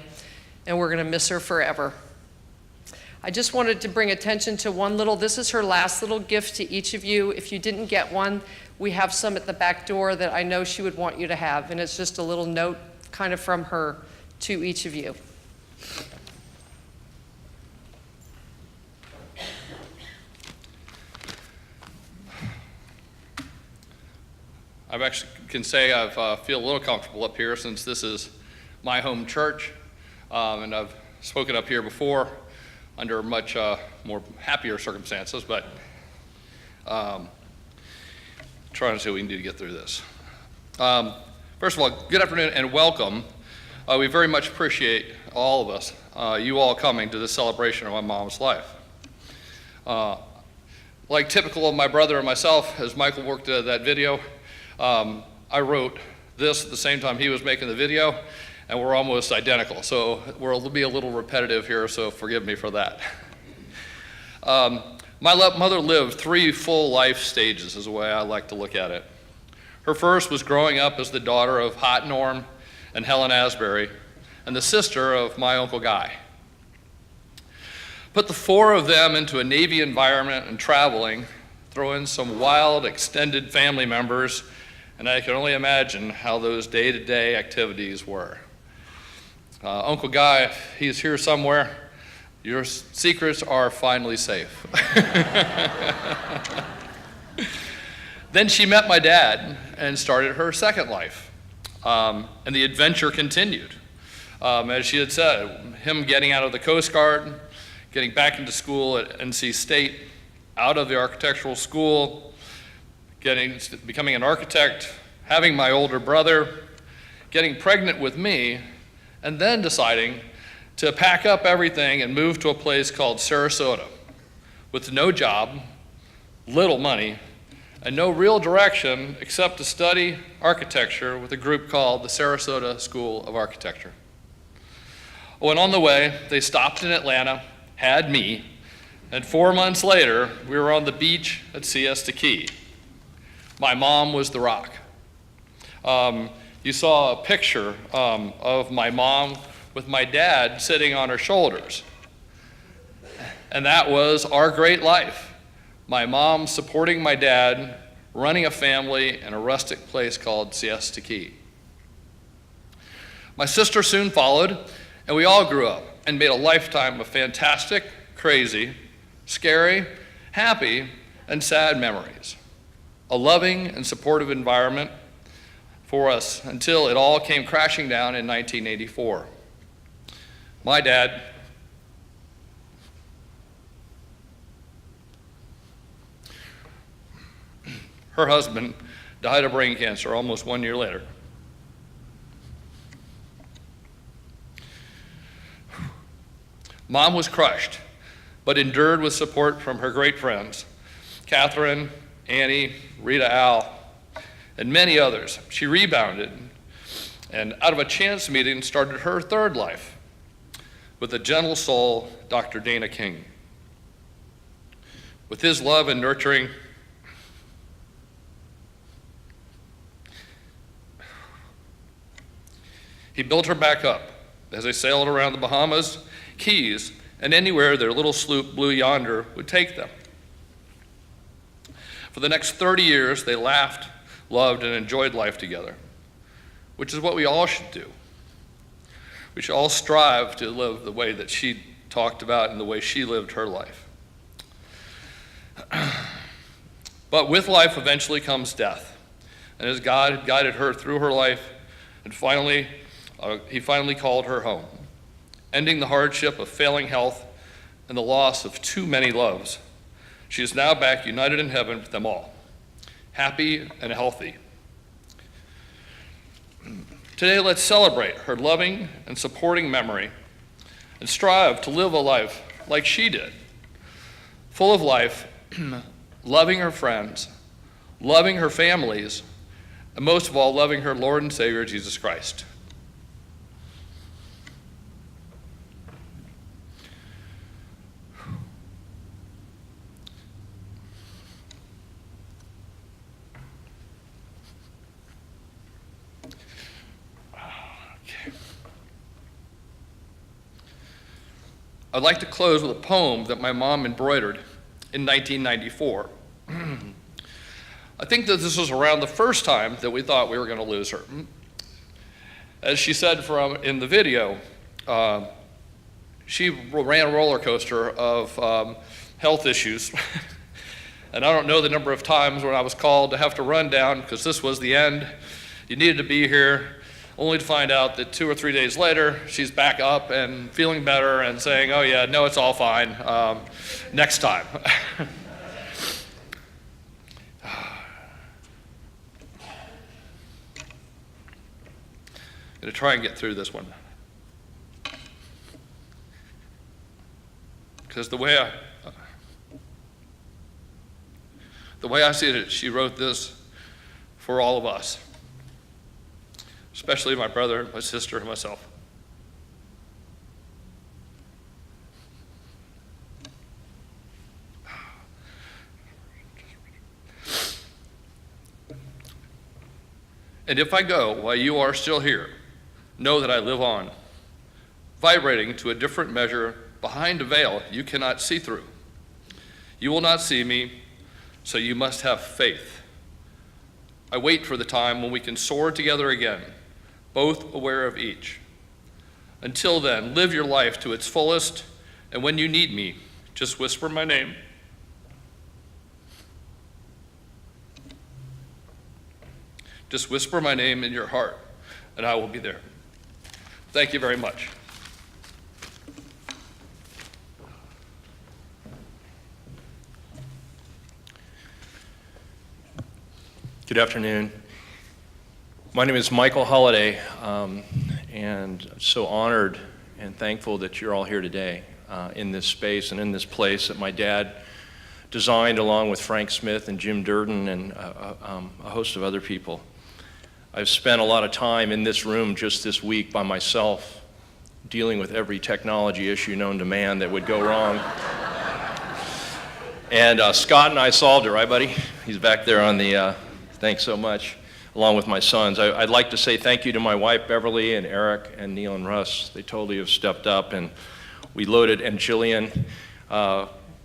and we're going to miss her forever. I just wanted to bring attention to this is her last little gift to each of you. If you didn't get one, we have some at the back door that I know she would want you to have, and it's just a little note kind of from her to each of you. I actually can say I feel a little comfortable up here, since this is my home church, and I've spoken up here before under much more happier circumstances, but trying to see what we can do to get through this. First of all, good afternoon and welcome. We very much appreciate all of us, you all coming to this celebration of my mom's life. Like typical of my brother and myself, as Michael worked that video, I wrote this at the same time he was making the video, and we're almost identical. So we'll be a little repetitive here, so forgive me for that. My mother lived 3 full life stages, is the way I like to look at it. Her first was growing up as the daughter of Hot Norm and Helen Asbury, and the sister of my Uncle Guy. Put the 4 of them into a Navy environment and traveling, throw in some wild extended family members, and I can only imagine how those day-to-day activities were. Uncle Guy, he's here somewhere. Your secrets are finally safe. Then she met my dad and started her second life. And the adventure continued. As she had said, him getting out of the Coast Guard, getting back into school at NC State, out of the architectural school, becoming an architect, having my older brother, getting pregnant with me, and then deciding to pack up everything and move to a place called Sarasota with no job, little money, and no real direction except to study architecture with a group called the Sarasota School of Architecture. Oh, and on the way, they stopped in Atlanta, had me, and 4 months later, we were on the beach at Siesta Key. My mom was the rock. You saw a picture of my mom with my dad sitting on her shoulders. And that was our great life. My mom supporting my dad, running a family in a rustic place called Siesta Key. My sister soon followed, and we all grew up and made a lifetime of fantastic, crazy, scary, happy, and sad memories. A loving and supportive environment for us until it all came crashing down in 1984. My dad her husband, died of brain cancer almost 1 year later. Mom was crushed, but endured with support from her great friends, Catherine, Annie, Rita Al, and many others. She rebounded, and out of a chance meeting started her third life with a gentle soul, Dr. Dana King. With his love and nurturing, he built her back up as they sailed around the Bahamas, Keys, and anywhere their little sloop Blue Yonder would take them. For the next 30 years, they laughed, loved, and enjoyed life together, which is what we all should do. We should all strive to live the way that she talked about and the way she lived her life. But with life eventually comes death. And as God had guided her through her life, and he finally called her home, ending the hardship of failing health and the loss of too many loves. She is now back united in heaven with them all, happy and healthy. Today, let's celebrate her loving and supporting memory and strive to live a life like she did, full of life, loving her friends, loving her families, and most of all, loving her Lord and Savior, Jesus Christ. I'd like to close with a poem that my mom embroidered in 1994. I think that this was around the first time that we thought we were going to lose her. As she said in the video, she ran a roller coaster of health issues. And I don't know the number of times when I was called to have to run down because this was the end. You needed to be here, only to find out that 2 or 3 days later, she's back up and feeling better and saying, oh yeah, no, it's all fine, next time. I'm gonna try and get through this one. Because the way I see it, she wrote this for all of us, especially my brother, my sister, and myself. And if I go while you are still here, know that I live on, vibrating to a different measure behind a veil you cannot see through. You will not see me, so you must have faith. I wait for the time when we can soar together again, both aware of each. Until then, live your life to its fullest, and when you need me, just whisper my name. Just whisper my name in your heart, and I will be there. Thank you very much. Good afternoon. My name is Michael Holliday, and I'm so honored and thankful that you're all here today in this space and in this place that my dad designed along with Frank Smith and Jim Durden and a host of other people. I've spent a lot of time in this room just this week by myself dealing with every technology issue known to man that would go wrong. And Scott and I solved it, right, buddy? He's back there on the, thanks so much, along with my sons. I'd like to say thank you to my wife, Beverly, and Eric, and Neil and Russ. They totally have stepped up, and we loaded, and Jillian,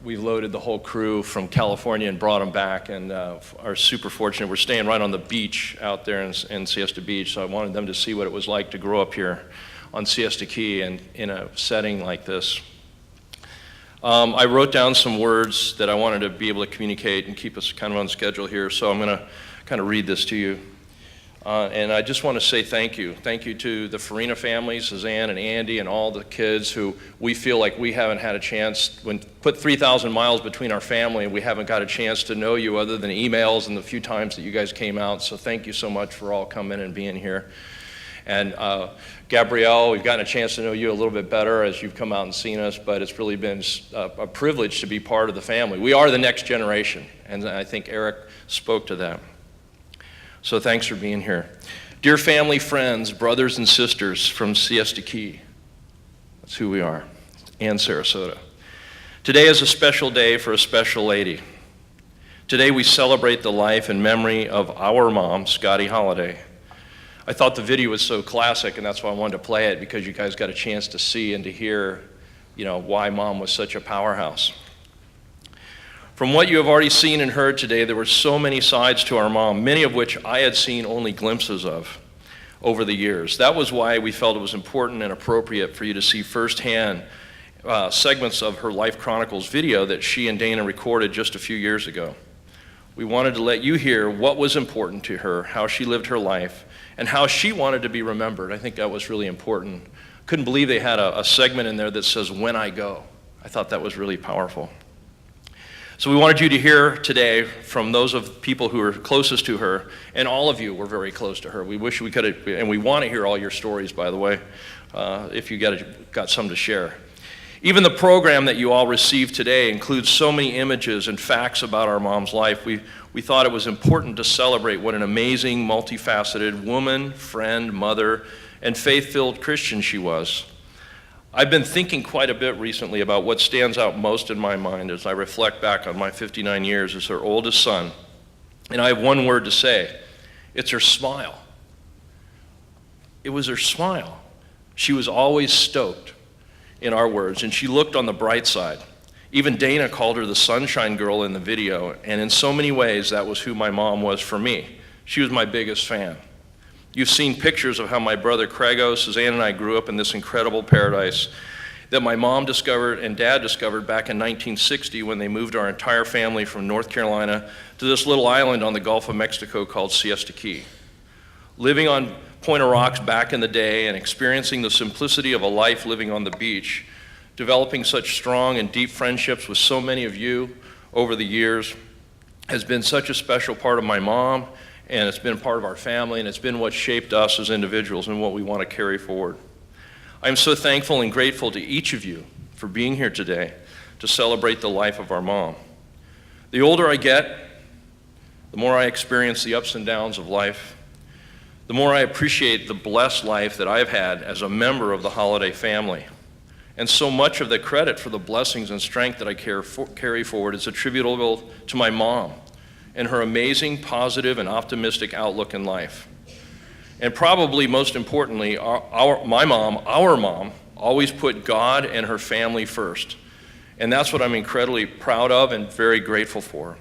we loaded the whole crew from California and brought them back, and are super fortunate. We're staying right on the beach out there in Siesta Beach, so I wanted them to see what it was like to grow up here on Siesta Key and in a setting like this. I wrote down some words that I wanted to be able to communicate and keep us kind of on schedule here, so I'm going to kind of read this to you. And I just want to say thank you. Thank you to the Farina family, Suzanne and Andy, and all the kids who we feel like we haven't had a chance, put 3,000 miles between our family, and we haven't got a chance to know you other than emails and the few times that you guys came out. So thank you so much for all coming and being here. And Gabrielle, we've gotten a chance to know you a little bit better as you've come out and seen us, but it's really been a privilege to be part of the family. We are the next generation, and I think Eric spoke to that. So thanks for being here. Dear family, friends, brothers and sisters from Siesta Key, that's who we are, and Sarasota. Today is a special day for a special lady. Today we celebrate the life and memory of our mom, Scottie Holliday. I thought the video was so classic, and that's why I wanted to play it, because you guys got a chance to see and to hear, why Mom was such a powerhouse. From what you have already seen and heard today, there were so many sides to our mom, many of which I had seen only glimpses of over the years. That was why we felt it was important and appropriate for you to see firsthand segments of her Life Chronicles video that she and Dana recorded just a few years ago. We wanted to let you hear what was important to her, how she lived her life, and how she wanted to be remembered. I think that was really important. Couldn't believe they had a segment in there that says, "When I go." I thought that was really powerful. So we wanted you to hear today from those of people who are closest to her, and all of you were very close to her. We wish we could have, and we want to hear all your stories, by the way, if you got some to share. Even the program that you all received today includes so many images and facts about our mom's life. We thought it was important to celebrate what an amazing, multifaceted woman, friend, mother, and faith-filled Christian she was. I've been thinking quite a bit recently about what stands out most in my mind as I reflect back on my 59 years as her oldest son. And I have one word to say. It's her smile. It was her smile. She was always stoked, in our words, and she looked on the bright side. Even Dana called her the sunshine girl in the video, and in so many ways, that was who my mom was for me. She was my biggest fan. You've seen pictures of how my brother Craigo, Suzanne, and I grew up in this incredible paradise that my mom discovered and Dad discovered back in 1960 when they moved our entire family from North Carolina to this little island on the Gulf of Mexico called Siesta Key. Living on Point of Rocks back in the day and experiencing the simplicity of a life living on the beach, developing such strong and deep friendships with so many of you over the years has been such a special part of my mom, and it's been part of our family, and it's been what shaped us as individuals and what we want to carry forward. I'm so thankful and grateful to each of you for being here today to celebrate the life of our mom. The older I get, the more I experience the ups and downs of life, the more I appreciate the blessed life that I've had as a member of the Holliday family. And so much of the credit for the blessings and strength that I carry forward is attributable to my mom and her amazing, positive, and optimistic outlook in life. And probably most importantly, my mom, always put God and her family first. And that's what I'm incredibly proud of and very grateful for.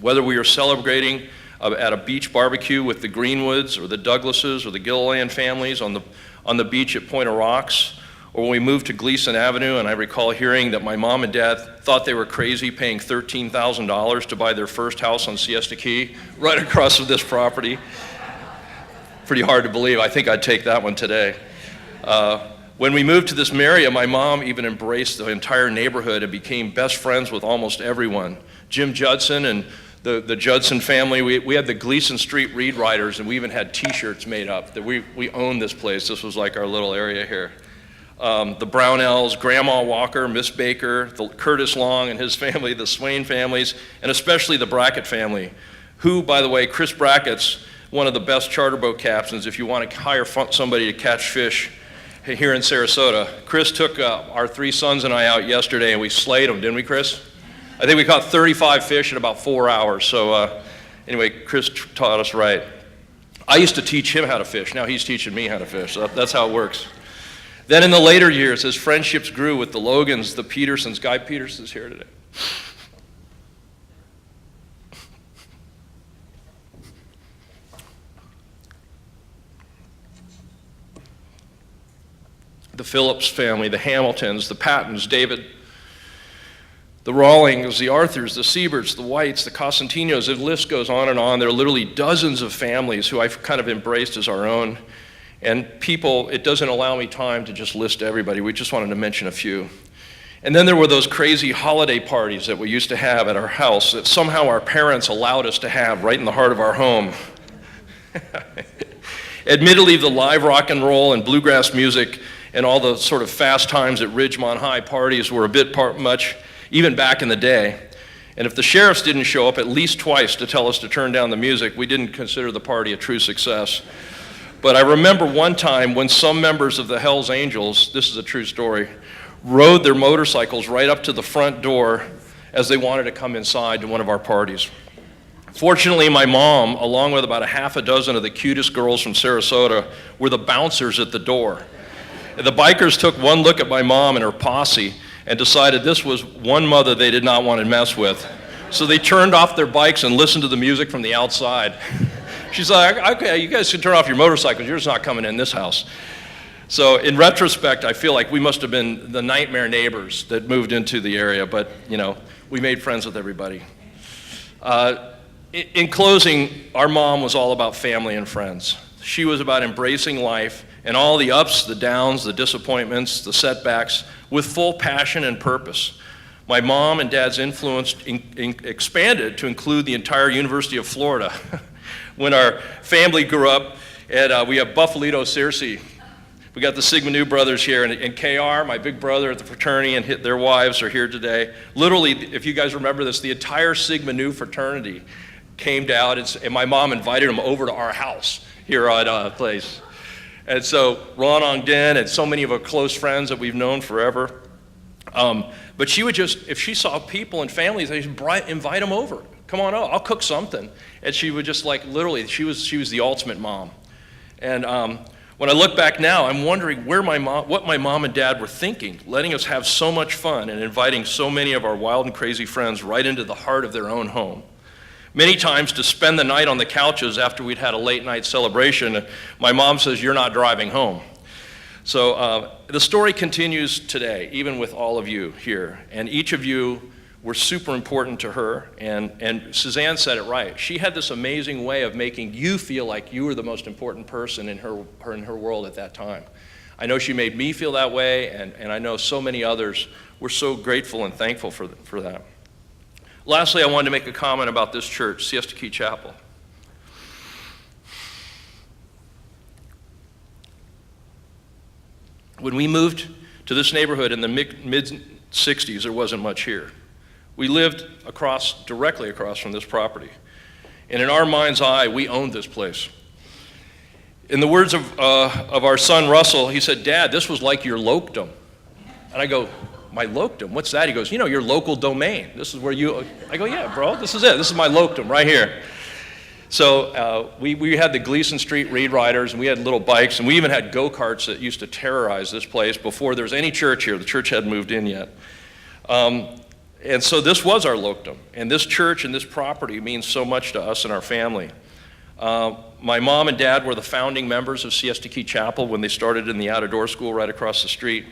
Whether we are celebrating at a beach barbecue with the Greenwoods or the Douglases or the Gilliland families on the beach at Point of Rocks, or when we moved to Gleason Avenue, and I recall hearing that my mom and dad thought they were crazy paying $13,000 to buy their first house on Siesta Key, right across from this property. Pretty hard to believe. I think I'd take that one today. When we moved to this area, my mom even embraced the entire neighborhood and became best friends with almost everyone. Jim Judson and the Judson family, we had the Gleason Street Reed Riders, and we even had t-shirts made up that we owned this place. This was like our little area here. The Brownells, Grandma Walker, Miss Baker, the Curtis Long and his family, the Swain families, and especially the Brackett family, who, by the way, Chris Brackett's one of the best charter boat captains if you want to hire somebody to catch fish here in Sarasota. Chris took our three sons and I out yesterday, and we slayed them, didn't we, Chris? I think we caught 35 fish in about 4 hours. So anyway, Chris taught us right. I used to teach him how to fish. Now he's teaching me how to fish. So that's how it works. Then in the later years, as friendships grew with the Logans, the Petersons, Guy Peterson's here today. The Phillips family, the Hamiltons, the Pattons, David, the Rawlings, the Arthurs, the Sieberts, the Whites, the Cosentinos, the list goes on and on. There are literally dozens of families who I've kind of embraced as our own. And people, it doesn't allow me time to just list everybody. We just wanted to mention a few. And then there were those crazy holiday parties that we used to have at our house that somehow our parents allowed us to have right in the heart of our home. Admittedly, the live rock and roll and bluegrass music and all the sort of fast times at Ridgemont High parties were a bit much, even back in the day. And if the sheriffs didn't show up at least twice to tell us to turn down the music, we didn't consider the party a true success. But I remember one time when some members of the Hells Angels, this is a true story, rode their motorcycles right up to the front door as they wanted to come inside to one of our parties. Fortunately, my mom, along with about a half a dozen of the cutest girls from Sarasota, were the bouncers at the door. The bikers took one look at my mom and her posse and decided this was one mother they did not want to mess with. So they turned off their bikes and listened to the music from the outside. She's like, okay, you guys can turn off your motorcycles, you're just not coming in this house. So in retrospect, I feel like we must have been the nightmare neighbors that moved into the area, but you know, we made friends with everybody. In closing, our mom was all about family and friends. She was about embracing life and all the ups, the downs, the disappointments, the setbacks, with full passion and purpose. My mom and dad's influence expanded to include the entire University of Florida. When our family grew up, and we have Buffalito Searcy. We got the Sigma Nu brothers here, and KR, my big brother at the fraternity, and their wives are here today. Literally, if you guys remember this, the entire Sigma Nu fraternity came down, and my mom invited them over to our house here at Place. And so Ron Ogden and so many of our close friends that we've known forever. But she would just, if she saw people and families, they'd invite them over. Come on over, I'll cook something. And she would just like, literally, she was the ultimate mom. And when I look back now, I'm wondering what my mom and dad were thinking, letting us have so much fun and inviting so many of our wild and crazy friends right into the heart of their own home. Many times to spend the night on the couches after we'd had a late night celebration, my mom says, "You're not driving home." So the story continues today, even with all of you here. And each of you were super important to her. And Suzanne said it right. She had this amazing way of making you feel like you were the most important person in her world at that time. I know she made me feel that way, and I know so many others. We're so grateful and thankful for that. Lastly, I wanted to make a comment about this church, Siesta Key Chapel. When we moved to this neighborhood in the mid-'60s, there wasn't much here. We lived directly across from this property. And in our mind's eye, we owned this place. In the words of our son Russell, he said, "Dad, this was like your locdom." And I go, "My locdom? What's that?" He goes, "You know, your local domain. This is where you," I go, "Yeah, bro, this is it. This is my locdom right here." So we had the Gleason Street Reed Riders, and we had little bikes, and we even had go-karts that used to terrorize this place before there was any church here. The church hadn't moved in yet. And so this was our locdom, and this church and this property means so much to us and our family. My mom and dad were the founding members of Siesta Key Chapel when they started in the out-of-door school right across the street.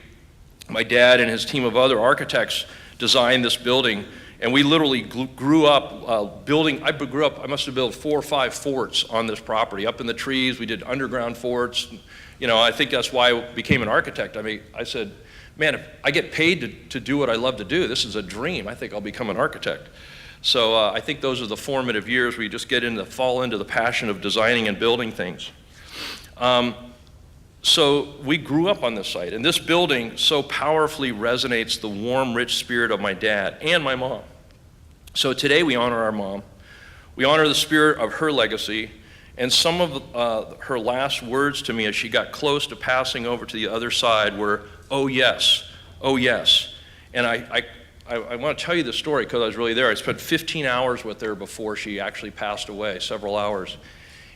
My dad and his team of other architects designed this building, and we literally grew up building. I must have built 4 or 5 forts on this property. Up in the trees, we did underground forts. You know, I think that's why I became an architect. I mean, I said, man, if I get paid to do what I love to do, this is a dream. I think I'll become an architect. So I think those are the formative years where you just fall into the passion of designing and building things. So we grew up on this site, and this building so powerfully resonates the warm, rich spirit of my dad and my mom. So today we honor our mom. We honor the spirit of her legacy, and some of her last words to me as she got close to passing over to the other side were, "Oh yes, oh yes." And I want to tell you the story because I was really there. I spent 15 hours with her before she actually passed away, several hours.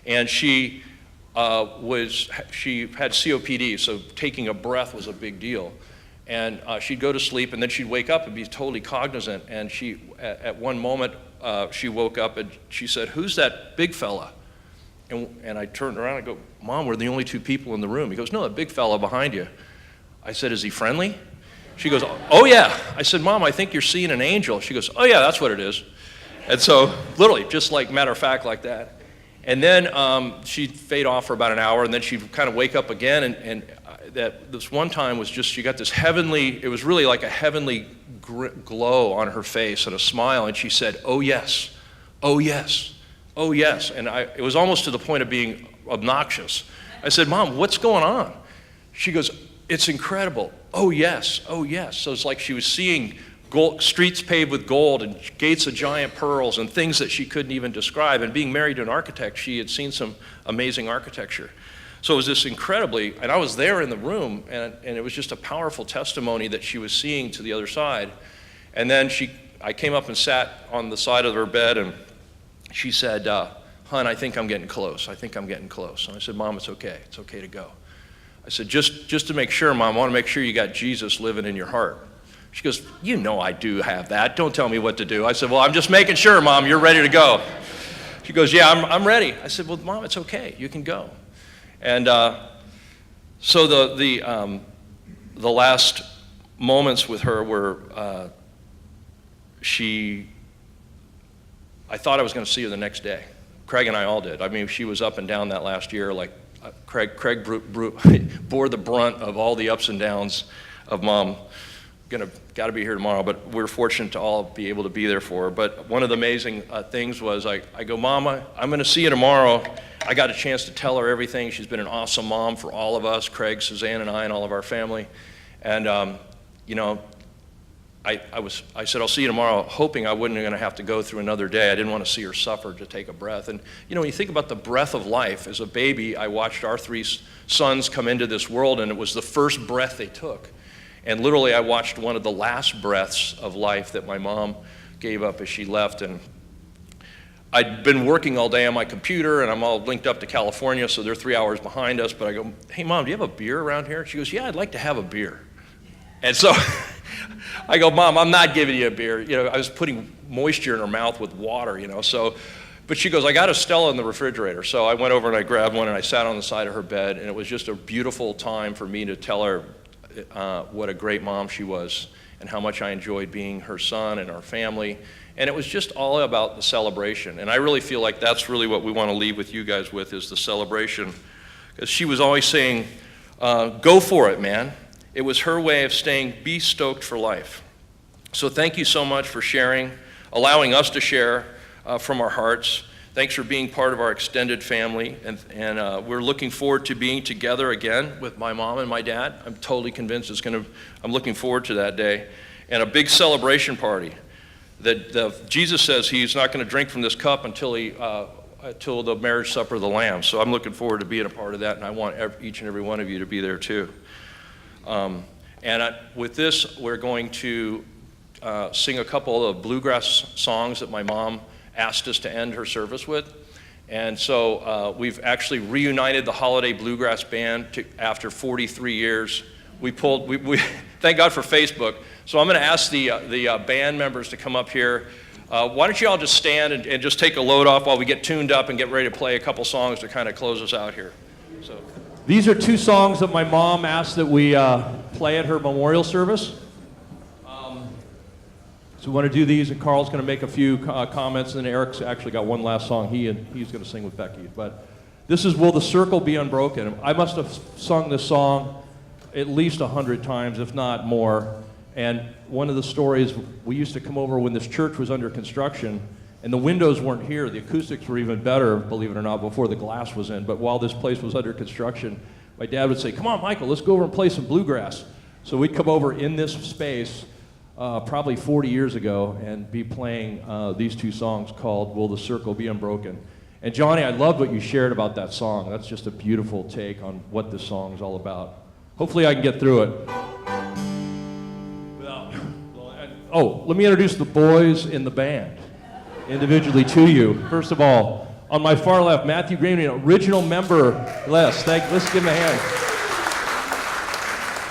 And she had COPD, so taking a breath was a big deal. And she'd go to sleep, and then she'd wake up and be totally cognizant. And at one moment, she woke up and she said, "Who's that big fella?" And I turned around and I go, "Mom, we're the only 2 people in the room." He goes, "No, that big fella behind you." I said, "Is he friendly?" She goes, oh yeah. I said, Mom, I think you're seeing an angel. She goes, oh yeah, that's what it is. And so literally, just like matter of fact like that. And then she'd fade off for about an hour, and then she'd kind of wake up again, and that this one time was just, she got this heavenly, it was really like a heavenly glow on her face and a smile, and she said, oh yes, oh yes, oh yes. And it was almost to the point of being obnoxious. I said, Mom, what's going on? She goes, it's incredible. Oh yes, oh yes. So it's like she was seeing gold, streets paved with gold and gates of giant pearls and things that she couldn't even describe. And being married to an architect, she had seen some amazing architecture. So it was this incredibly, and I was there in the room, and it was just a powerful testimony that she was seeing to the other side. And then I came up and sat on the side of her bed, and she said, hon, I think I'm getting close. I think I'm getting close. And I said, Mom, it's okay. It's okay to go. I said, just to make sure, Mom, I want to make sure you got Jesus living in your heart. She goes, you know I do have that. Don't tell me what to do. I said, well, I'm just making sure, Mom, you're ready to go. She goes, yeah, I'm ready. I said, well, Mom, it's okay. You can go. And so the last moments with her were, I thought I was going to see her the next day. Craig and I all did. I mean, she was up and down that last year. Like Craig bore the brunt of all the ups and downs of Mom. Got to be here tomorrow, but we're fortunate to all be able to be there for her. But one of the amazing things was I go, Mama, I'm going to see you tomorrow. I got a chance to tell her everything. She's been an awesome mom for all of us, Craig, Suzanne, and I, and all of our family. And you know, I said, I'll see you tomorrow, hoping I wasn't going to have to go through another day. I didn't want to see her suffer to take a breath. And you know, when you think about the breath of life, as a baby, I watched our three sons come into this world, and it was the first breath they took. And literally, I watched one of the last breaths of life that my mom gave up as she left. And I'd been working all day on my computer, and I'm all linked up to California, so they're 3 hours behind us. But I go, hey, Mom, do you have a beer around here? She goes, yeah, I'd like to have a beer. And so I go, Mom, I'm not giving you a beer. You know, I was putting moisture in her mouth with water, you know. So, but she goes, I got a Stella in the refrigerator. So I went over and I grabbed one, and I sat on the side of her bed, and it was just a beautiful time for me to tell her what a great mom she was and how much I enjoyed being her son and our family. And it was just all about the celebration. And I really feel like that's really what we want to leave with you guys with, is the celebration. Because she was always saying, go for it, man. It was her way of saying, be stoked for life. So thank you so much for sharing, allowing us to share from our hearts. Thanks for being part of our extended family, and we're looking forward to being together again with my mom and my dad. I'm totally convinced I'm looking forward to that day. And a big celebration party that Jesus says he's not going to drink from this cup until the marriage supper of the Lamb. So I'm looking forward to being a part of that, and I want each and every one of you to be there too. With this, we're going to sing a couple of bluegrass songs that my mom asked us to end her service with. And so we've actually reunited the Holliday Bluegrass Band after 43 years. We thank God for Facebook. So I'm going to ask the band members to come up here. Why don't you all just stand and just take a load off while we get tuned up and get ready to play a couple songs to kind of close us out here. So these are two songs that my mom asked that we play at her memorial service. So we want to do these, and Carl's going to make a few comments, and Eric's actually got one last song he's going to sing with Becky. But this is Will the Circle Be Unbroken? I must have sung this song at least 100 times, if not more. And one of the stories, we used to come over when this church was under construction, and the windows weren't here. The acoustics were even better, believe it or not, before the glass was in. But while this place was under construction, my dad would say, come on, Michael, let's go over and play some bluegrass. So we'd come over in this space probably 40 years ago and be playing these two songs called Will the Circle Be Unbroken? And Johnny, I loved what you shared about that song. That's just a beautiful take on what this song is all about. Hopefully I can get through it. Oh, let me introduce the boys in the band individually to you. First of all, on my far left, Matthew Green, original member. Let's give him a hand.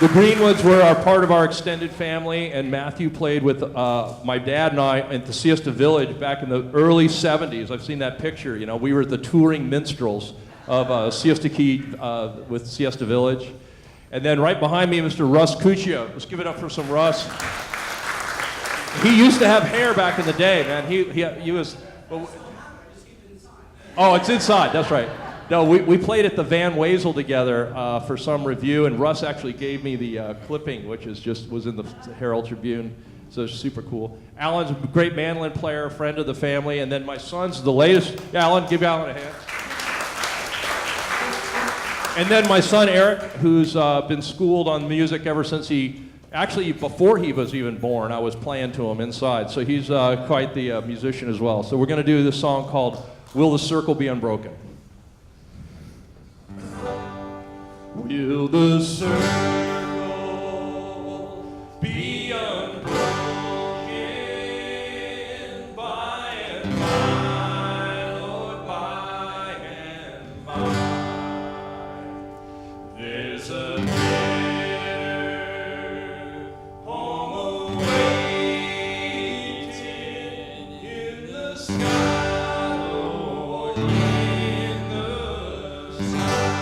The Greenwoods were part of our extended family, and Matthew played with my dad and I at the Siesta Village back in the early 70s. I've seen that picture. You know, we were the touring minstrels of Siesta Key with Siesta Village. And then right behind me, Mr. Russ Cuccio. Let's give it up for some Russ. He used to have hair back in the day, man. He was... Well, oh, it's inside, that's right. No, we played at the Van Wezel together for some review, and Russ actually gave me the clipping, which was in the Herald Tribune, so it's super cool. Alan's a great mandolin player, friend of the family, and then my son's the latest. Alan, give Alan a hand. And then my son Eric, who's been schooled on music ever since before he was even born, I was playing to him inside, so he's quite the musician as well. So we're going to do this song called Will the Circle Be Unbroken? Will the circle be unbroken by and by, Lord, by and by? There's a better home awaiting in the sky, Lord, in the sky.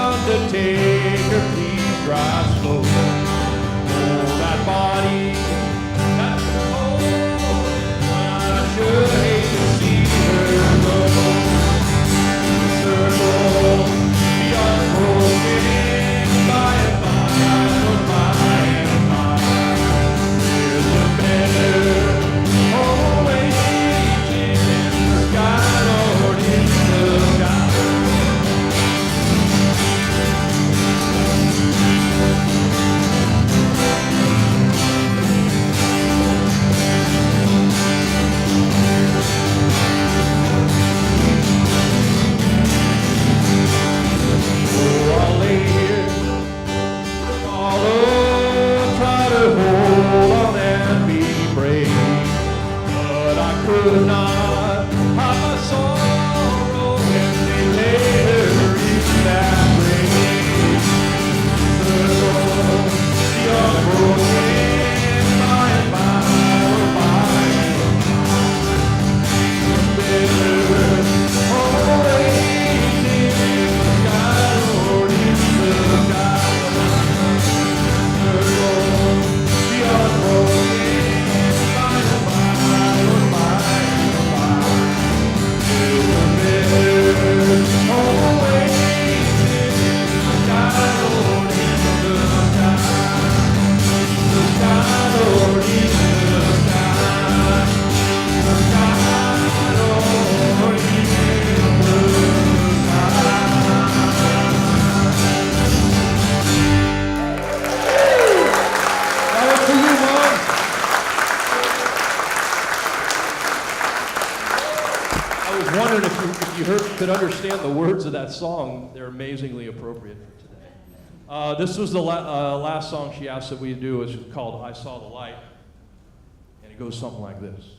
Undertaker, please drive slow. Hold that body, that's cold. I sure hate to see her go. Circle, be unbroken by and by. There's a better home waiting in the sky, Lord, in the sky. Could not hide my sorrow when they laid her in that grave. Circle, the unbroken by and by. Better home waiting in the sky, Lord, in the sky. Circle, the unbroken by and by. Could understand the words of that song. They're amazingly appropriate for today. This was the last song she asked that we do. It's called I Saw the Light, and it goes something like this.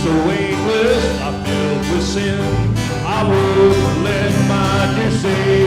So aimless, I filled with sin. I would let my dear Savior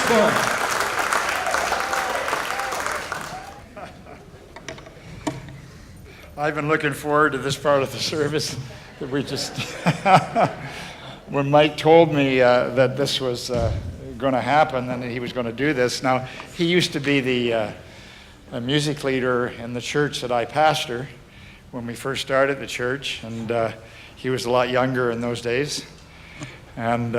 fun. I've been looking forward to this part of the service that we just, when Mike told me that this was going to happen and that he was going to do this. Now, he used to be the music leader in the church that I pastor when we first started the church, and he was a lot younger in those days. And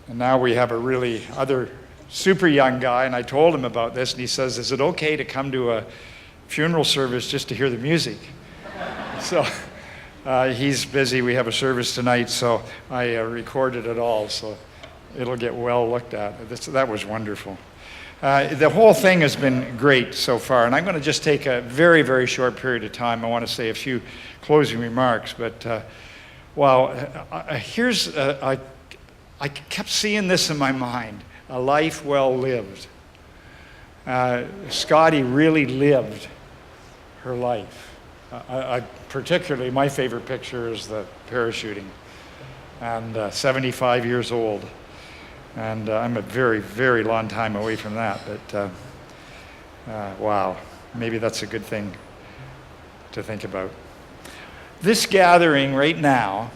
now we have a really other super young guy, and I told him about this, and he says, is it okay to come to a funeral service just to hear the music? So he's busy. We have a service tonight, so I recorded it all, so it'll get well looked at. That was wonderful. The whole thing has been great so far, and I'm going to just take a very, very short period of time. I want to say a few closing remarks, but I kept seeing this in my mind, a life well lived. Scottie really lived her life. Particularly, my favorite picture is the parachuting, and 75 years old. And I'm a very, very long time away from that, but wow, maybe that's a good thing to think about. This gathering right now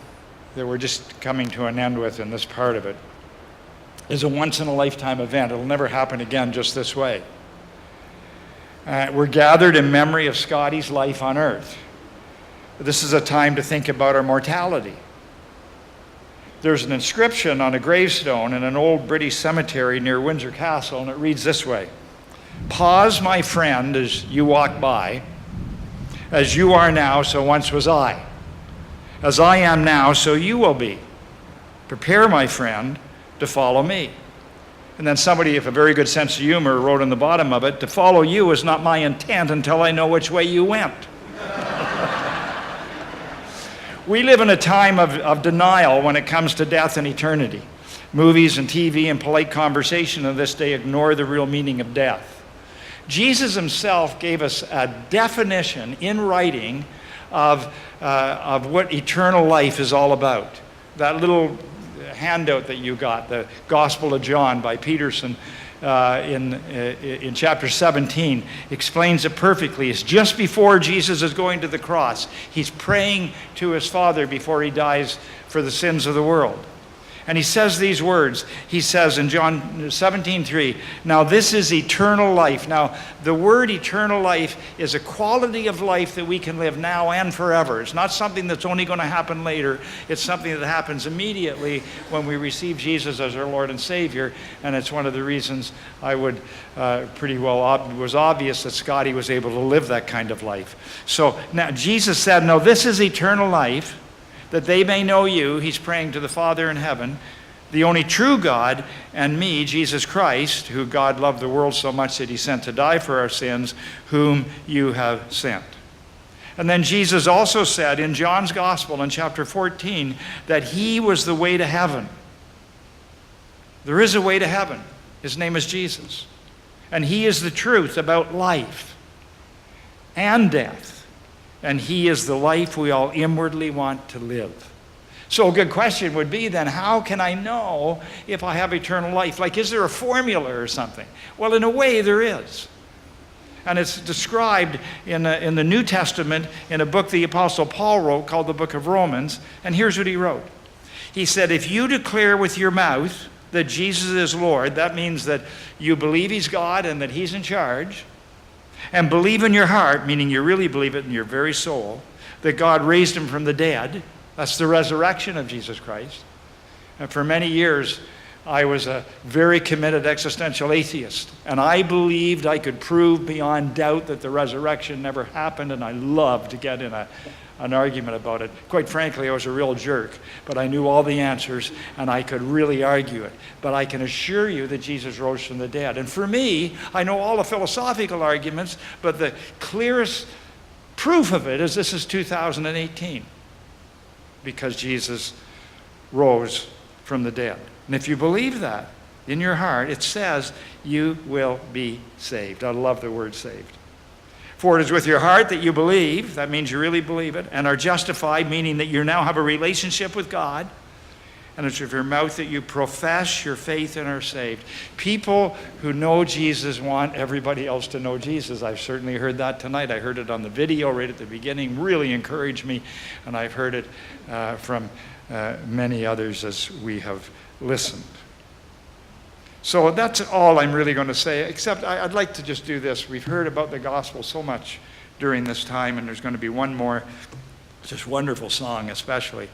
that we're just coming to an end with in this part of it is a once-in-a-lifetime event. It'll never happen again just this way. We're gathered in memory of Scottie's life on earth. This is a time to think about our mortality. There's an inscription on a gravestone in an old British cemetery near Windsor Castle, and it reads this way: "Pause, my friend, as you walk by. As you are now, so once was I. As I am now, so you will be. Prepare, my friend, to follow me." And then somebody with a very good sense of humor wrote on the bottom of it, "To follow you is not my intent until I know which way you went." We live in a time of denial when it comes to death and eternity. Movies and TV and polite conversation of this day ignore the real meaning of death. Jesus himself gave us a definition in writing of what eternal life is all about. That little handout that you got, the Gospel of John by Peterson in chapter 17, explains it perfectly. It's just before Jesus is going to the cross. He's praying to his Father before he dies for the sins of the world. And he says these words. He says in John 17:3, "Now this is eternal life." Now, the word eternal life is a quality of life that we can live now and forever. It's not something that's only going to happen later. It's something that happens immediately when we receive Jesus as our Lord and Savior. And it's one of the reasons I would it was obvious that Scottie was able to live that kind of life. So now Jesus said, "No, this is eternal life, that they may know you," he's praying to the Father in heaven, "the only true God, and me, Jesus Christ, who God loved the world so much that he sent to die for our sins, whom you have sent." And then Jesus also said in John's Gospel in chapter 14 that he was the way to heaven. There is a way to heaven. His name is Jesus. And he is the truth about life and death. And he is the life we all inwardly want to live. So a good question would be then, how can I know if I have eternal life? Like, is there a formula or something? Well, in a way, there is. And it's described in the New Testament in a book the Apostle Paul wrote called the Book of Romans. And here's what he wrote. He said, "If you declare with your mouth that Jesus is Lord," that means that you believe he's God and that he's in charge, "and believe in your heart," meaning you really believe it in your very soul, that God raised him from the dead. That's the resurrection of Jesus Christ. And for many years, I was a very committed existential atheist. And I believed I could prove beyond doubt that the resurrection never happened, and I loved to get in an argument about it. Quite frankly, I was a real jerk, but I knew all the answers, and I could really argue it. But I can assure you that Jesus rose from the dead. And for me, I know all the philosophical arguments, but the clearest proof of it is this is 2018, because Jesus rose from the dead. And if you believe that in your heart, it says you will be saved. I love the word saved. "For it is with your heart that you believe," that means you really believe it, "and are justified," meaning that you now have a relationship with God, and it's with your mouth that you profess your faith and are saved. People who know Jesus want everybody else to know Jesus. I've certainly heard that tonight. I heard it on the video right at the beginning, really encouraged me, and I've heard it from many others as we have listened. So that's all I'm really going to say, except I'd like to just do this. We've heard about the gospel so much during this time, and there's going to be one more just wonderful song especially.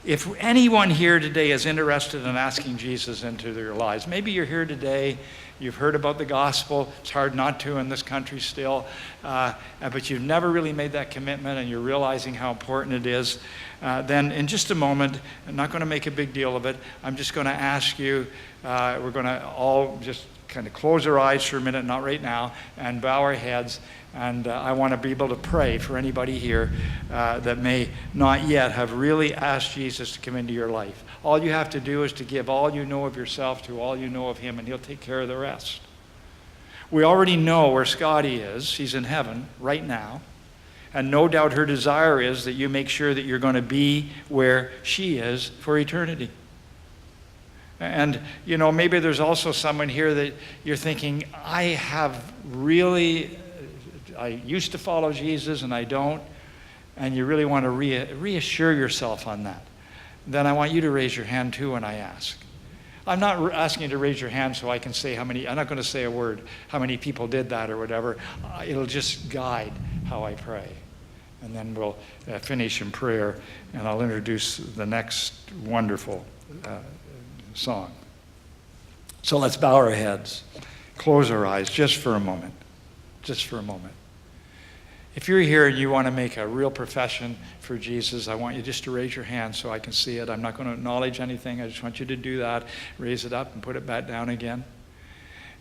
If anyone here today is interested in asking Jesus into their lives, maybe you're here today, you've heard about the gospel, it's hard not to in this country still, but you've never really made that commitment and you're realizing how important it is, then in just a moment, I'm not going to make a big deal of it, I'm just going to ask you, we're going to all just kind of close our eyes for a minute, not right now, and bow our heads. And I want to be able to pray for anybody here that may not yet have really asked Jesus to come into your life. All you have to do is to give all you know of yourself to all you know of him, and he'll take care of the rest. We already know where Scottie is. She's in heaven right now. And no doubt her desire is that you make sure that you're going to be where she is for eternity. And, you know, maybe there's also someone here that you're thinking, I used to follow Jesus and I don't, and you really want to reassure yourself on that. Then I want you to raise your hand too when I ask. I'm not asking you to raise your hand so I can say I'm not going to say a word, how many people did that or whatever. It'll just guide how I pray. And then we'll finish in prayer, and I'll introduce the next wonderful song. So let's bow our heads, close our eyes just for a moment. Just for a moment. If you're here and you want to make a real profession for Jesus, I want you just to raise your hand so I can see it. I'm not going to acknowledge anything. I just want you to do that. Raise it up and put it back down again.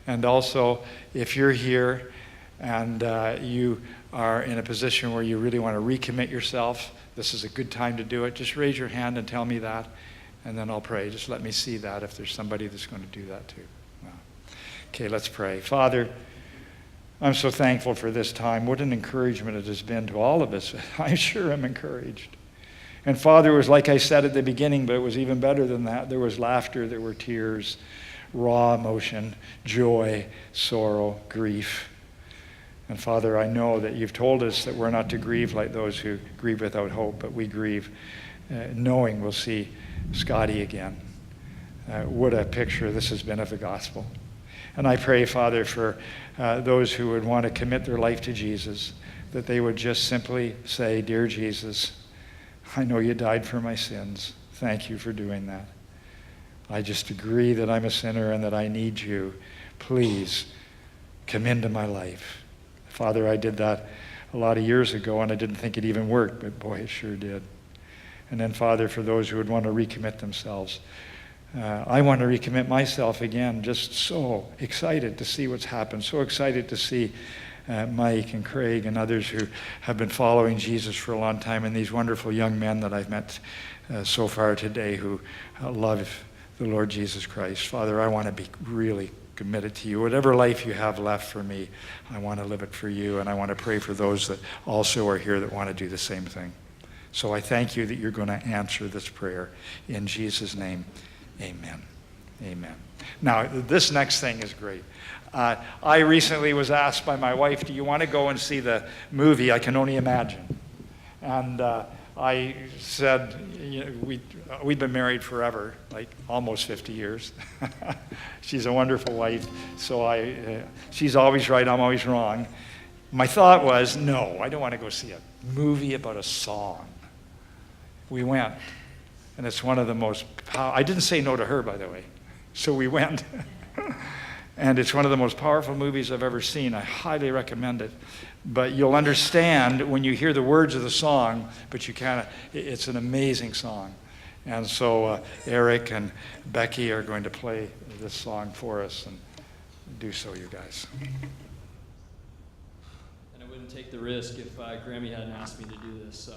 And also, if you're here and you are in a position where you really want to recommit yourself, this is a good time to do it. Just raise your hand and tell me that, and then I'll pray. Just let me see that if there's somebody that's going to do that too. Wow. Okay, let's pray. Father, I'm so thankful for this time. What an encouragement it has been to all of us. I sure am encouraged. And Father, it was like I said at the beginning, but it was even better than that. There was laughter, there were tears, raw emotion, joy, sorrow, grief. And Father, I know that you've told us that we're not to grieve like those who grieve without hope, but we grieve knowing we'll see Scottie again. What a picture this has been of the gospel. And I pray, Father, for those who would want to commit their life to Jesus, that they would just simply say, Dear Jesus, I know you died for my sins. Thank you for doing that. I just agree that I'm a sinner and that I need you. Please come into my life. Father, I did that a lot of years ago, and I didn't think it even worked, but boy, it sure did. And then, Father, for those who would want to recommit themselves, I want to recommit myself again. Just so excited to see what's happened. So excited to see Mike and Craig and others who have been following Jesus for a long time, and these wonderful young men that I've met so far today who love the Lord Jesus Christ. Father, I want to be really committed to you. Whatever life you have left for me, I want to live it for you, and I want to pray for those that also are here that want to do the same thing. So I thank you that you're going to answer this prayer. In Jesus' name, amen. Amen. Now, this next thing is great. I recently was asked by my wife, do you want to go and see the movie I Can Only Imagine? And I said, you know, we've been married forever, like almost 50 years. She's a wonderful wife, so she's always right, I'm always wrong. My thought was, no, I don't want to go see a movie about a song. We went, and it's one of the most I didn't say no to her, by the way, so we went. And it's one of the most powerful movies I've ever seen. I highly recommend it. But you'll understand when you hear the words of the song, but it's an amazing song. And so Eric and Becky are going to play this song for us, and do so, you guys. And I wouldn't take the risk if Grammy hadn't asked me to do this, so.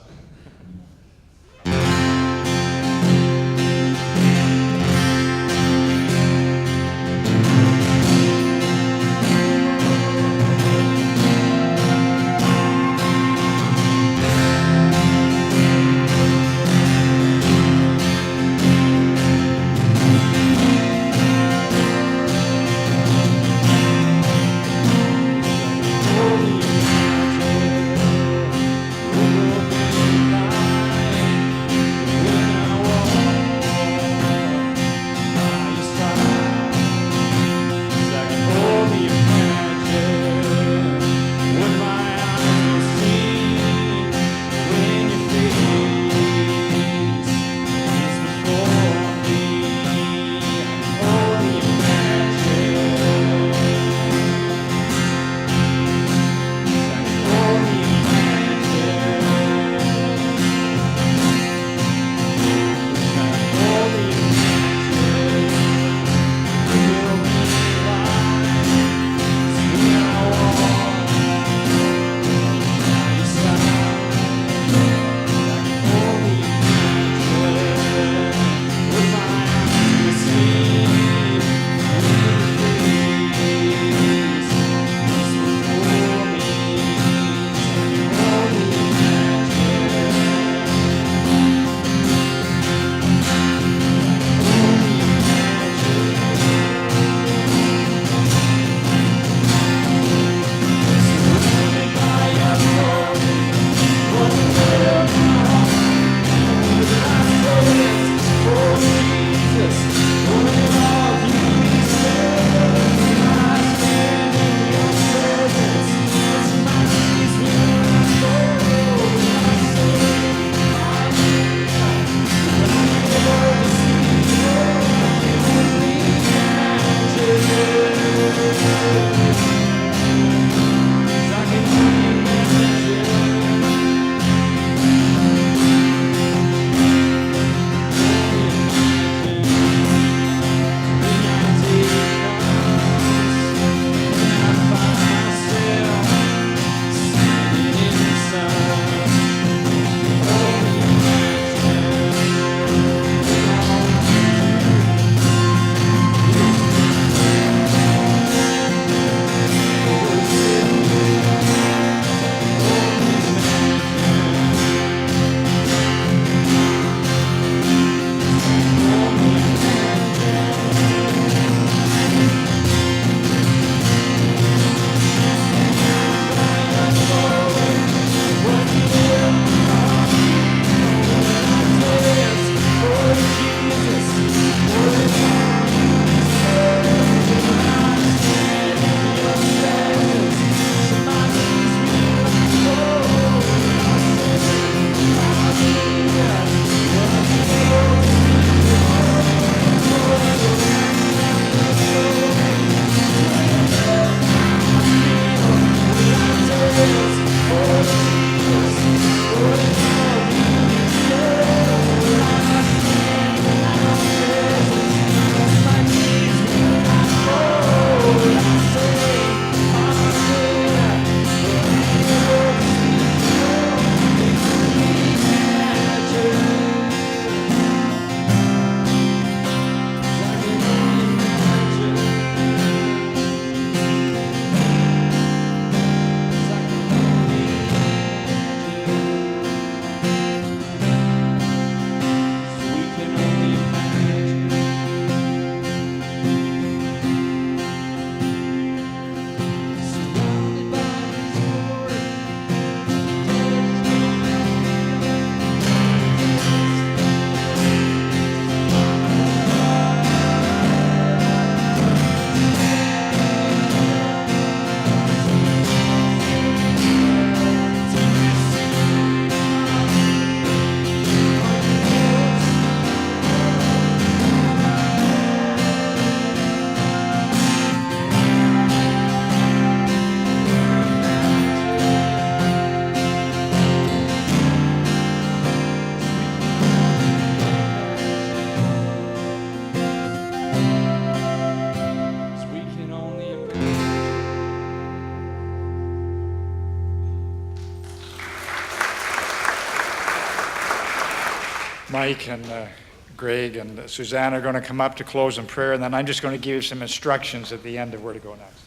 Mike and Greg and Suzanne are going to come up to close in prayer, and then I'm just going to give you some instructions at the end of where to go next.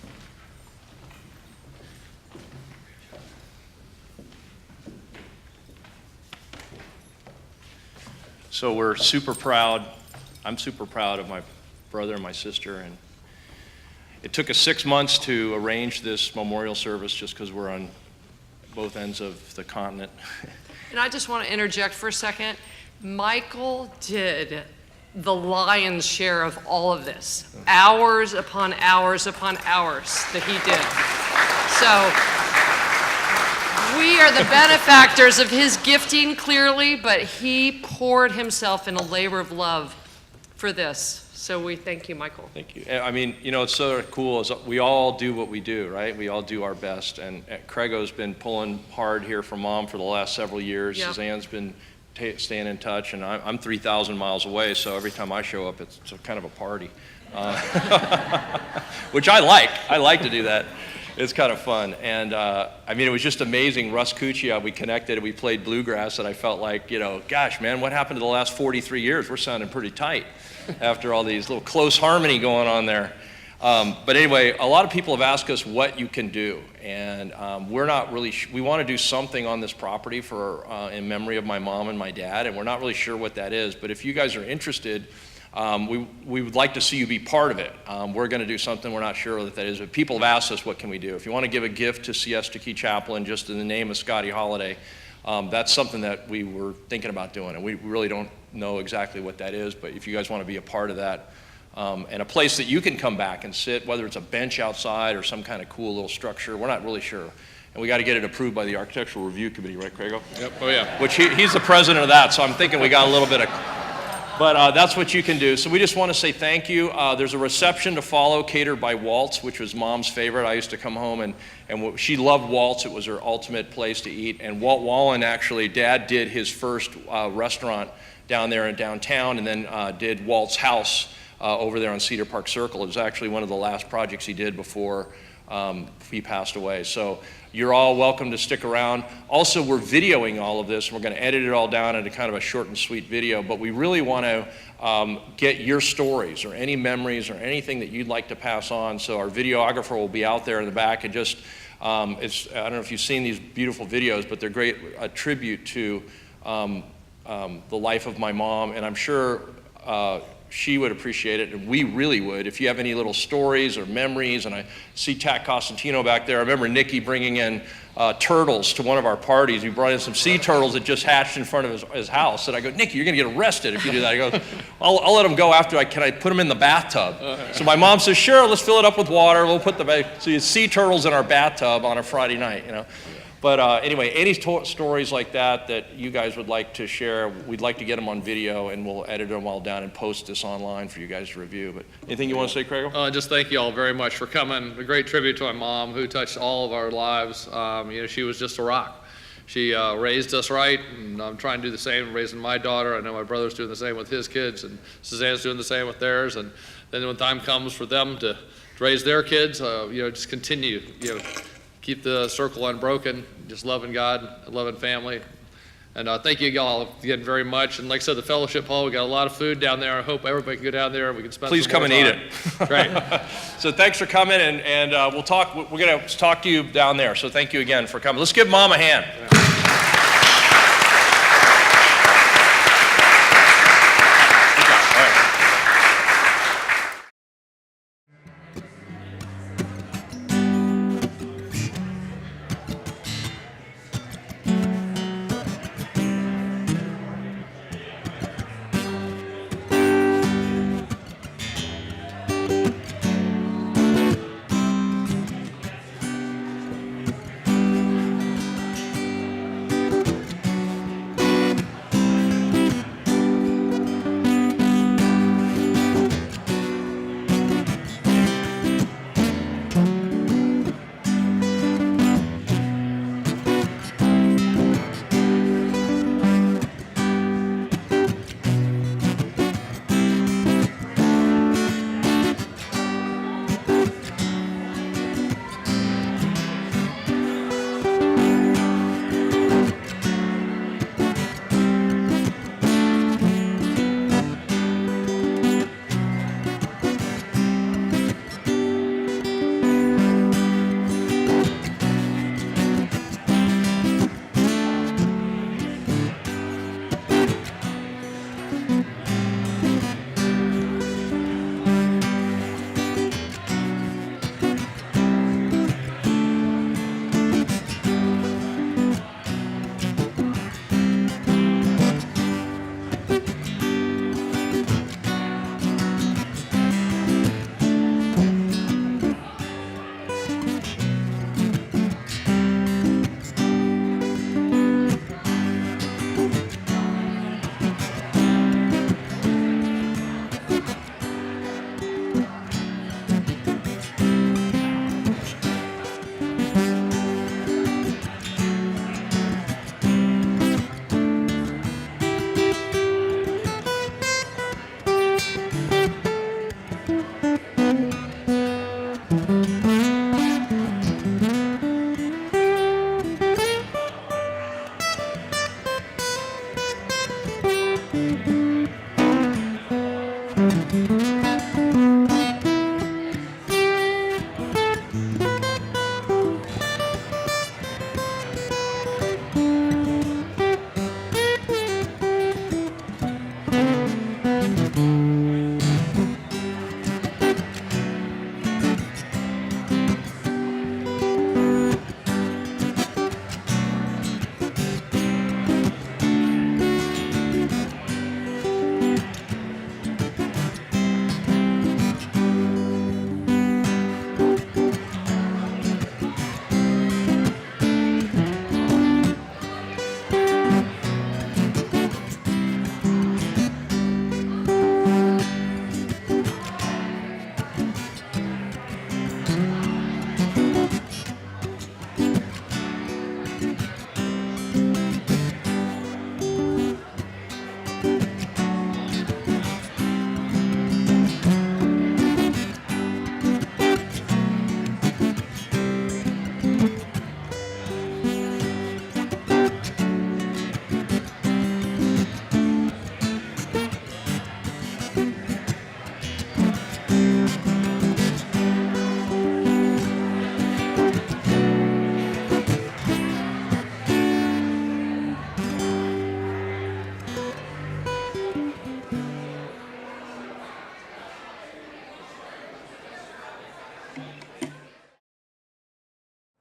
So we're super proud. I'm super proud of my brother and my sister, and it took us 6 months to arrange this memorial service just because we're on both ends of the continent. And I just want to interject for a second. Michael did the lion's share of all of this. Hours upon hours upon hours that he did. So we are the benefactors of his gifting, clearly, but he poured himself in a labor of love for this. So we thank you, Michael. Thank you. I mean, you know, it's so cool is we all do what we do, right? We all do our best. And Craigo's been pulling hard here for Mom for the last several years. Yep. Suzanne's been staying in touch, and I'm 3,000 miles away, so every time I show up, it's kind of a party, which I like. I like to do that. It's kind of fun. And I mean, it was just amazing. Russ Cuccia, we connected and we played bluegrass, and I felt like, you know, gosh, man, what happened to the last 43 years? We're sounding pretty tight after all these little close harmony going on there. But anyway, a lot of people have asked us what you can do, and we're not really, we want to do something on this property for, in memory of my mom and my dad, and we're not really sure what that is, but if you guys are interested, we would like to see you be part of it. We're going to do something, we're not sure what that is, but people have asked us what can we do. If you want to give a gift to Siesta Key Chapel and just in the name of Scottie Holliday, that's something that we were thinking about doing, and we really don't know exactly what that is, but if you guys want to be a part of that, and a place that you can come back and sit, whether it's a bench outside or some kind of cool little structure, we're not really sure. And we got to get it approved by the Architectural Review Committee, right, Craigo? Yep. Oh, yeah. Which he's the president of that, so I'm thinking we got a little bit of, but that's what you can do. So we just want to say thank you. There's a reception to follow catered by Walt's, which was Mom's favorite. I used to come home and she loved Walt's. It was her ultimate place to eat. And Walt Wallen, actually, Dad did his first restaurant down there in downtown, and then did Walt's House over there on Cedar Park Circle. It was actually one of the last projects he did before he passed away. So you're all welcome to stick around. Also, we're videoing all of this. We're going to edit it all down into kind of a short and sweet video, but we really want to get your stories or any memories or anything that you'd like to pass on. So our videographer will be out there in the back and just, I don't know if you've seen these beautiful videos, but they're great, a tribute to the life of my mom, and I'm sure she would appreciate it, and we really would. If you have any little stories or memories, and I see Tack Costantino back there. I remember Nikki bringing in turtles to one of our parties. He brought in some sea turtles that just hatched in front of his house. And I go, Nikki, you're going to get arrested if you do that. He goes, I'll let him go after. Can I put him in the bathtub? So my mom says, sure, let's fill it up with water. We'll put so you sea turtles in our bathtub on a Friday night, you know. But anyway, any stories like that you guys would like to share, we'd like to get them on video, and we'll edit them all down and post this online for you guys to review. But anything you want to say, Craig? Just thank you all very much for coming. A great tribute to my mom, who touched all of our lives. You know, she was just a rock. She raised us right, and I'm trying to do the same, raising my daughter. I know my brother's doing the same with his kids, and Suzanne's doing the same with theirs. And then when time comes for them to raise their kids, you know, just continue, you know, keep the circle unbroken, just loving God, loving family. And thank you all again very much. And like I said, the fellowship hall, we got a lot of food down there. I hope everybody can go down there and we can spend Please some come more and time. eat it. Great. So thanks for coming, and we'll talk. We're going to talk to you down there. So thank you again for coming. Let's give Mom a hand.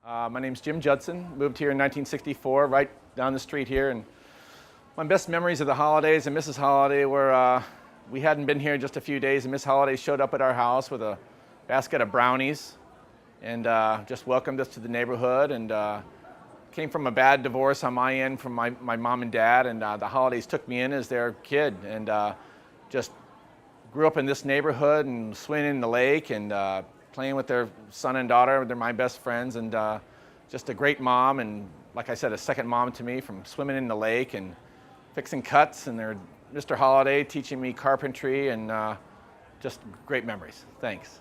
My name's Jim Judson, moved here in 1964, right down the street here, and my best memories of the holidays and Mrs. Holliday were we hadn't been here just a few days, and Miss Holliday showed up at our house with a basket of brownies and just welcomed us to the neighborhood, and came from a bad divorce on my end from my mom and dad, and the Hollidays took me in as their kid, and just grew up in this neighborhood and swimming in the lake and playing with their son and daughter. They're my best friends, and just a great mom, and like I said, a second mom to me, from swimming in the lake and fixing cuts, and they're Mr. Holliday teaching me carpentry, and just great memories. Thanks.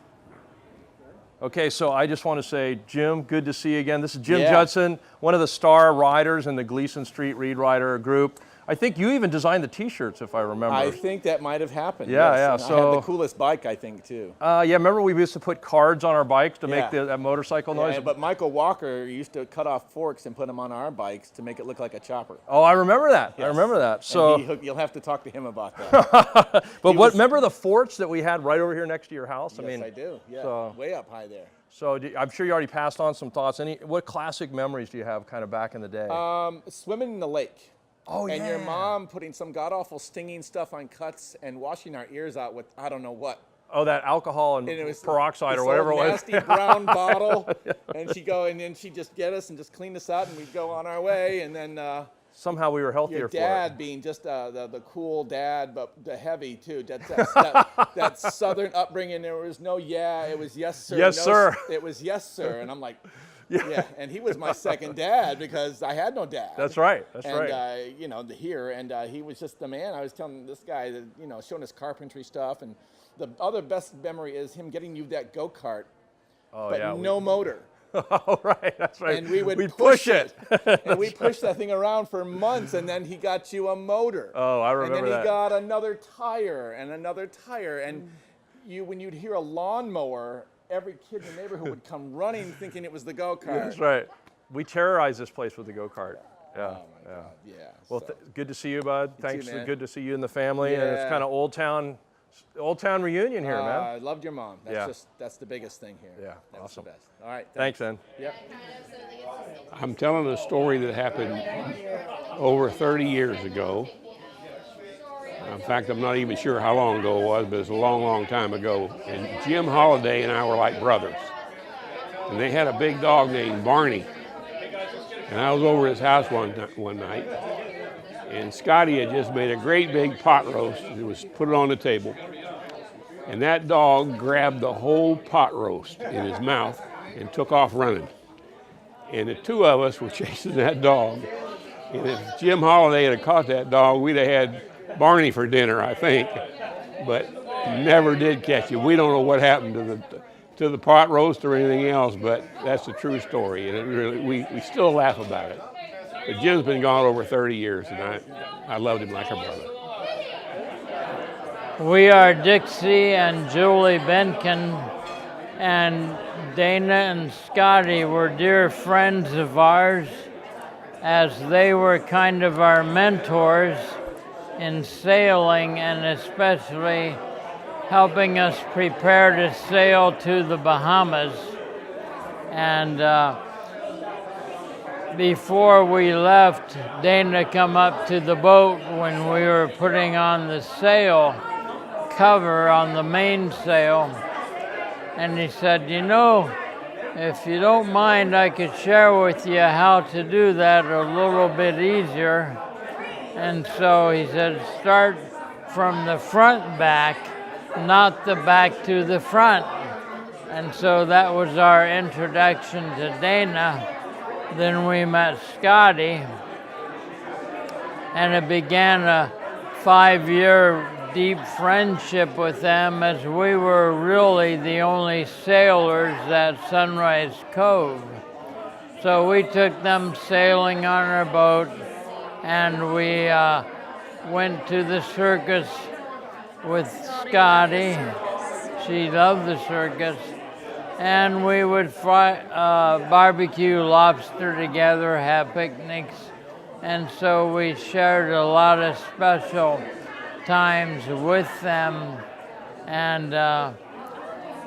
Okay, so I just want to say, Jim, good to see you again. This is Jim Yeah. Judson, one of the star riders in the Gleason Street Reed Rider group. I think you even designed the T-shirts, if I remember. I think that might have happened. Yeah, yes. yeah, And I so- had the coolest bike, I think, too. Yeah, remember we used to put cards on our bikes to make Yeah. that motorcycle noise? Yeah, but Michael Walker used to cut off forks and put them on our bikes to make it look like a chopper. Oh, I remember that. I Yes. remember that. And So, you'll have to talk to him about that. but He what? was- Remember the forts that we had right over here next to your house? Yes, I do. Yeah, so- way up high there. So I'm sure you already passed on some thoughts. What classic memories do you have, kind of back in the day? Swimming in the lake. Oh, and your yeah. mom putting some god-awful stinging stuff on cuts and washing our ears out with I don't know what. Oh, that alcohol and And it was peroxide this or whatever it old was. nasty brown bottle, and then she'd just get us and just clean us out, and we'd go on our way, and then Somehow we were healthier your for dad it. being just the cool dad, but the heavy too. That southern upbringing. There was no it was yes sir. Yes, no, sir. It was yes sir, and I'm like. Yeah, and he was my second dad because I had no dad. That's right. That's and, right. He was just the man. I was telling this guy that, showing us carpentry stuff, and the other best memory is him getting you that go-kart, Oh, but yeah. no motor. Oh, right. That's right. And we would We'd push it. and we pushed that thing around for months, and then he got you a motor. Oh, I And remember then that. he got another tire and another tire, and when you'd hear a lawnmower, every kid in the neighborhood would come running thinking it was the go-kart. That's right. We terrorized this place with the go-kart. Yeah. Oh my God, yeah. Well, good to see you, bud. You Thanks. too, man. Good to see you and the family. And it's Yeah. kind of old town reunion here, man. I loved your mom. That's the biggest thing here. Yeah, That was awesome. the best. All right. Thanks, man. Yep. I'm telling a story that happened over 30 years ago. In fact, I'm not even sure how long ago it was, but it's a long, long time ago. And Jim Holliday and I were like brothers. And they had a big dog named Barney. And I was over at his house one night. And Scottie had just made a great big pot roast. It was put it on the table. And that dog grabbed the whole pot roast in his mouth and took off running. And the two of us were chasing that dog. And if Jim Holliday had caught that dog, we'd have had Barney for dinner, I think. But never did catch him. We don't know what happened to the pot roast or anything else, but that's a true story. And it really, we still laugh about it. But Jim's been gone over 30 years, and I loved him like a brother. We are Dixie and Julie Benkin, and Dana and Scottie were dear friends of ours, as they were kind of our mentors in sailing, and especially helping us prepare to sail to the Bahamas. And before we left, Dana come up to the boat when we were putting on the sail cover on the mainsail, and he said, if you don't mind, I could share with you how to do that a little bit easier. And so he said, start from the front back, not the back to the front. And so that was our introduction to Dana. Then we met Scottie, and it began a 5-year deep friendship with them, as we were really the only sailors at Sunrise Cove. So we took them sailing on our boat, and we went to the circus with Scottie. She loved the circus. And we would barbecue lobster together, have picnics. And so we shared a lot of special times with them. And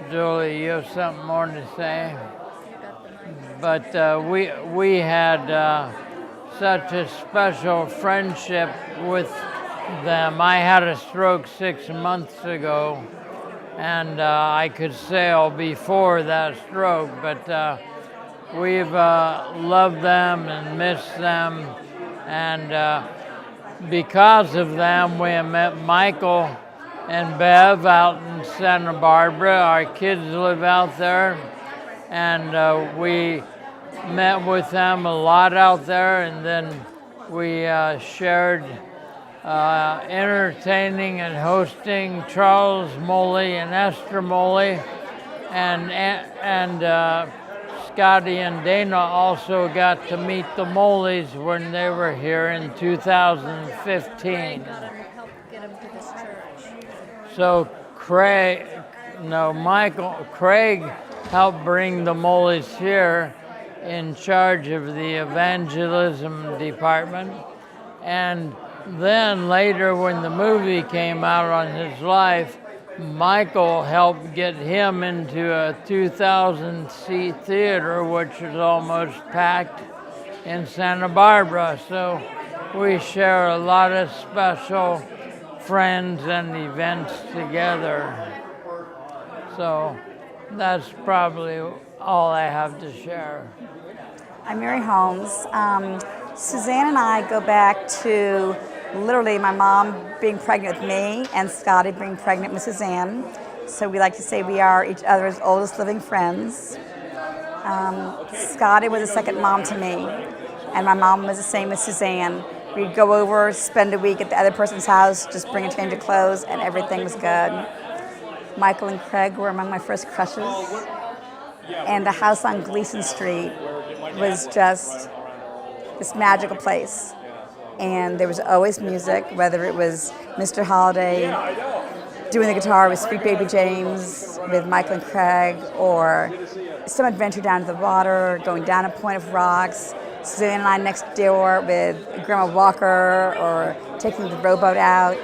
Julie, you have something more to say? But we had such a special friendship with them. I had a stroke 6 months ago, and I could sail before that stroke, but we've loved them and missed them, and because of them, we met Michael and Bev out in Santa Barbara. Our kids live out there, and we met with them a lot out there, and then we shared entertaining and hosting Charles Moley and Esther Moley, and Scottie and Dana also got to meet the Moleys when they were here in 2015. So Craig helped bring the Moleys here in charge of the evangelism department. And then later when the movie came out on his life, Michael helped get him into a 2,000-seat theater, which is almost packed in Santa Barbara. So we share a lot of special friends and events together. So that's probably all I have to share. I'm Mary Holmes. Suzanne and I go back to literally my mom being pregnant with me and Scottie being pregnant with Suzanne. So we like to say we are each other's oldest living friends. Scottie was a second mom to me, and my mom was the same with Suzanne. We'd go over, spend a week at the other person's house, just bring a change of clothes, and everything was good. Michael and Craig were among my first crushes, and the house on Gleason Street was just this magical place. And there was always music, whether it was Mr. Holliday doing the guitar with Sweet Baby James, with Michael and Craig, or some adventure down to the water, going down a point of rocks, Suzanne and I next door with Grandma Walker, or taking the rowboat out.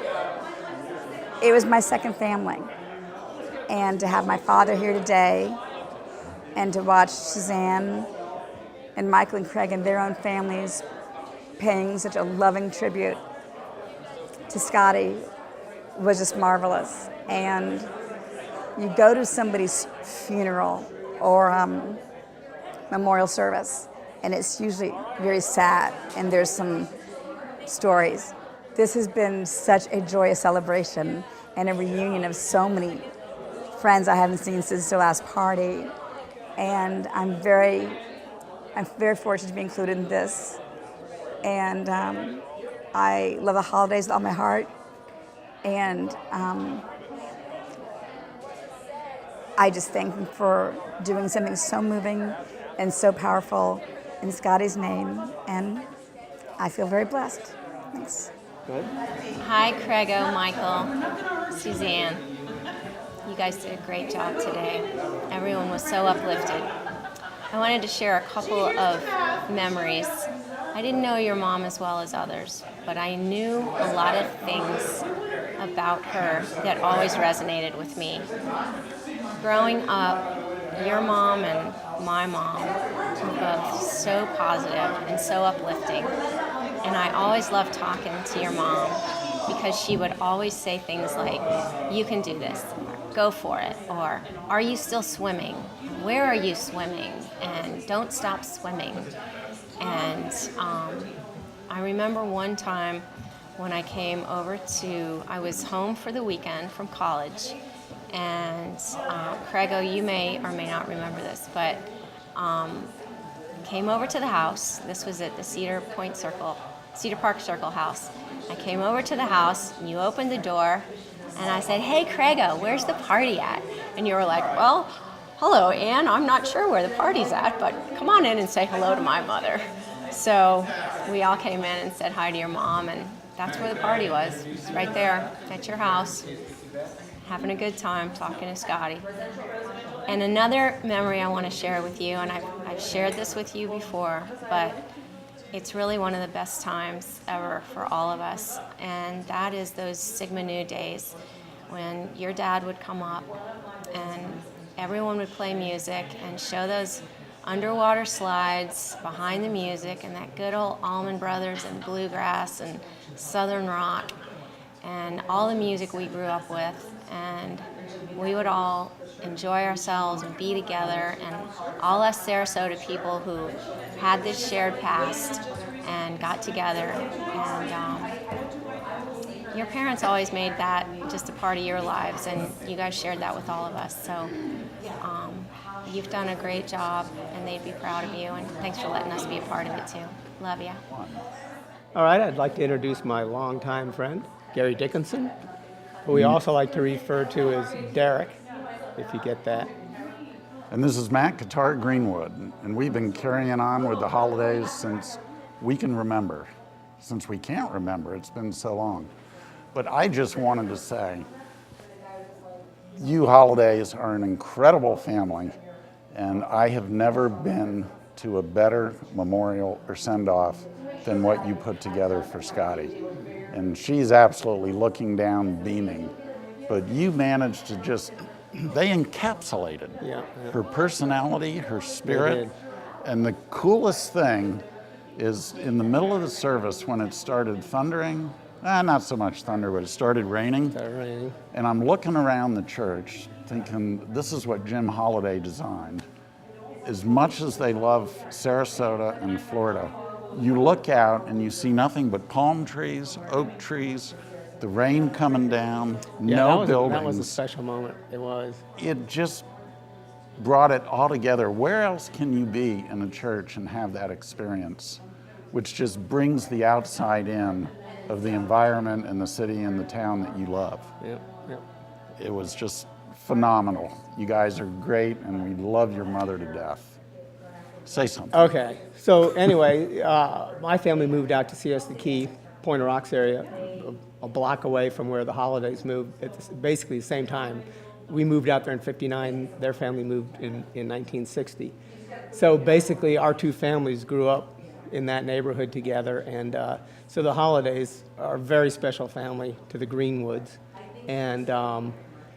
It was my second family. And to have my father here today, and to watch Suzanne and Michael and Craig and their own families paying such a loving tribute to Scottie was just marvelous. And you go to somebody's funeral or memorial service, and it's usually very sad, and there's some stories. This has been such a joyous celebration and a reunion of so many friends I haven't seen since their last party. And I'm very fortunate to be included in this. And I love the holidays with all my heart. And I just thank them for doing something so moving and so powerful in Scottie's name. And I feel very blessed. Thanks. Good. Hi, Craigo, Michael, Suzanne. You guys did a great job today. Everyone was so uplifted. I wanted to share a couple of memories. I didn't know your mom as well as others, but I knew a lot of things about her that always resonated with me. Growing up, your mom and my mom were both so positive and so uplifting. And I always loved talking to your mom because she would always say things like, "You can do this, go for it," or "Are you still swimming? Where are you swimming? And don't stop swimming." And I remember one time when I came over I was home for the weekend from college, and Craigo, you may or may not remember this, but came over to the house. This was at the Cedar Park Circle house. I came over to the house, and you opened the door, and I said, "Hey, Craigo, where's the party at?" And you were like, "Well, hello, Ann, I'm not sure where the party's at, but come on in and say hello to my mother." So we all came in and said hi to your mom, and that's where the party was. It was right there at your house, having a good time talking to Scottie. And another memory I want to share with you, and I've shared this with you before, but it's really one of the best times ever for all of us, and that is those Sigma Nu days when your dad would come up and everyone would play music and show those underwater slides behind the music and that good old Allman Brothers and bluegrass and Southern rock and all the music we grew up with. And we would all enjoy ourselves and be together, and all us Sarasota people who had this shared past and got together. And your parents always made that just a part of your lives, and you guys shared that with all of us. So you've done a great job, and they'd be proud of you, and thanks for letting us be a part of it too. Love ya. All right, I'd like to introduce my longtime friend, Gary Dickinson, who we also like to refer to as Derek, if you get that. And this is Matt Guitar at Greenwood, and we've been carrying on with the holidays since we can remember. Since we can't remember, it's been so long. But I just wanted to say, you Holidays are an incredible family, and I have never been to a better memorial or send-off than what you put together for Scottie. And she's absolutely looking down, beaming. But you managed to just, they encapsulated her personality, her spirit. And the coolest thing is in the middle of the service when it started thundering, not so much thunder, but it started raining. And I'm looking around the church thinking, this is what Jim Holliday designed. As much as they love Sarasota and Florida, you look out and you see nothing but palm trees, oak trees, the rain coming down, no buildings. That was a special moment, it was. It just brought it all together. Where else can you be in a church and have that experience, which just brings the outside in of the environment and the city and the town that you love? It was just phenomenal. You guys are great, and we love your mother to death. Say something. Okay, so anyway, my family moved out to Siesta Key, Pointer Rocks area, a block away from where the Hollidays moved at basically the same time. We moved out there in '59, their family moved in 1960. So basically our two families grew up in that neighborhood together, and so the Hollidays are a very special family to the Greenwoods. And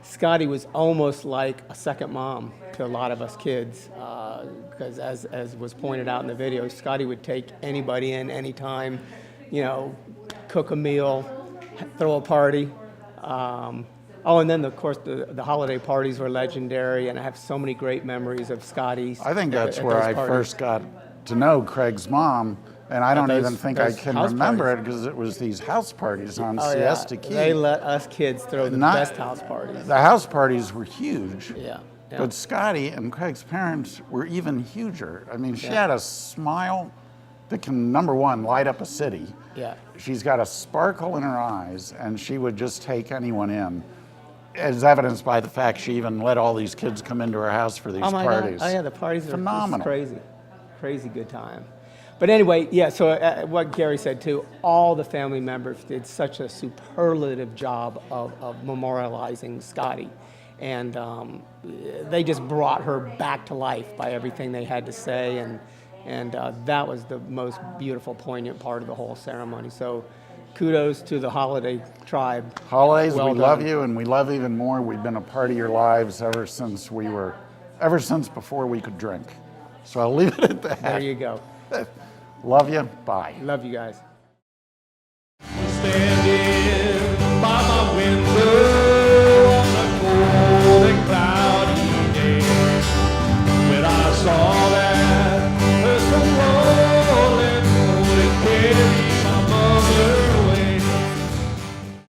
Scottie was almost like a second mom to a lot of us kids, because as was pointed out in the video, Scottie would take anybody in anytime, cook a meal, throw a party. And then of course the holiday parties were legendary, and I have so many great memories of Scottie's. I think that's where I first got to know Craig's mom, and I don't even think I can remember it because it was these house parties on Siesta Key. They let us kids throw the best house parties. The house parties were huge. Yeah. But Scottie and Craig's parents were even huger. I mean, she had a smile that can, number one, light up a city. Yeah. She's got a sparkle in her eyes, and she would just take anyone in, as evidenced by the fact she even let all these kids come into her house for these parties. God. Oh yeah, the parties are phenomenal. Crazy good time. But anyway, so what Gary said too, all the family members did such a superlative job of memorializing Scottie. And they just brought her back to life by everything they had to say, and that was the most beautiful, poignant part of the whole ceremony. So kudos to the Holiday tribe. Holidays, we love you, and we love even more. We've been a part of your lives ever since before we could drink. So I'll leave it at that. There you go. Love you. Bye. Love you guys. Standing by my window.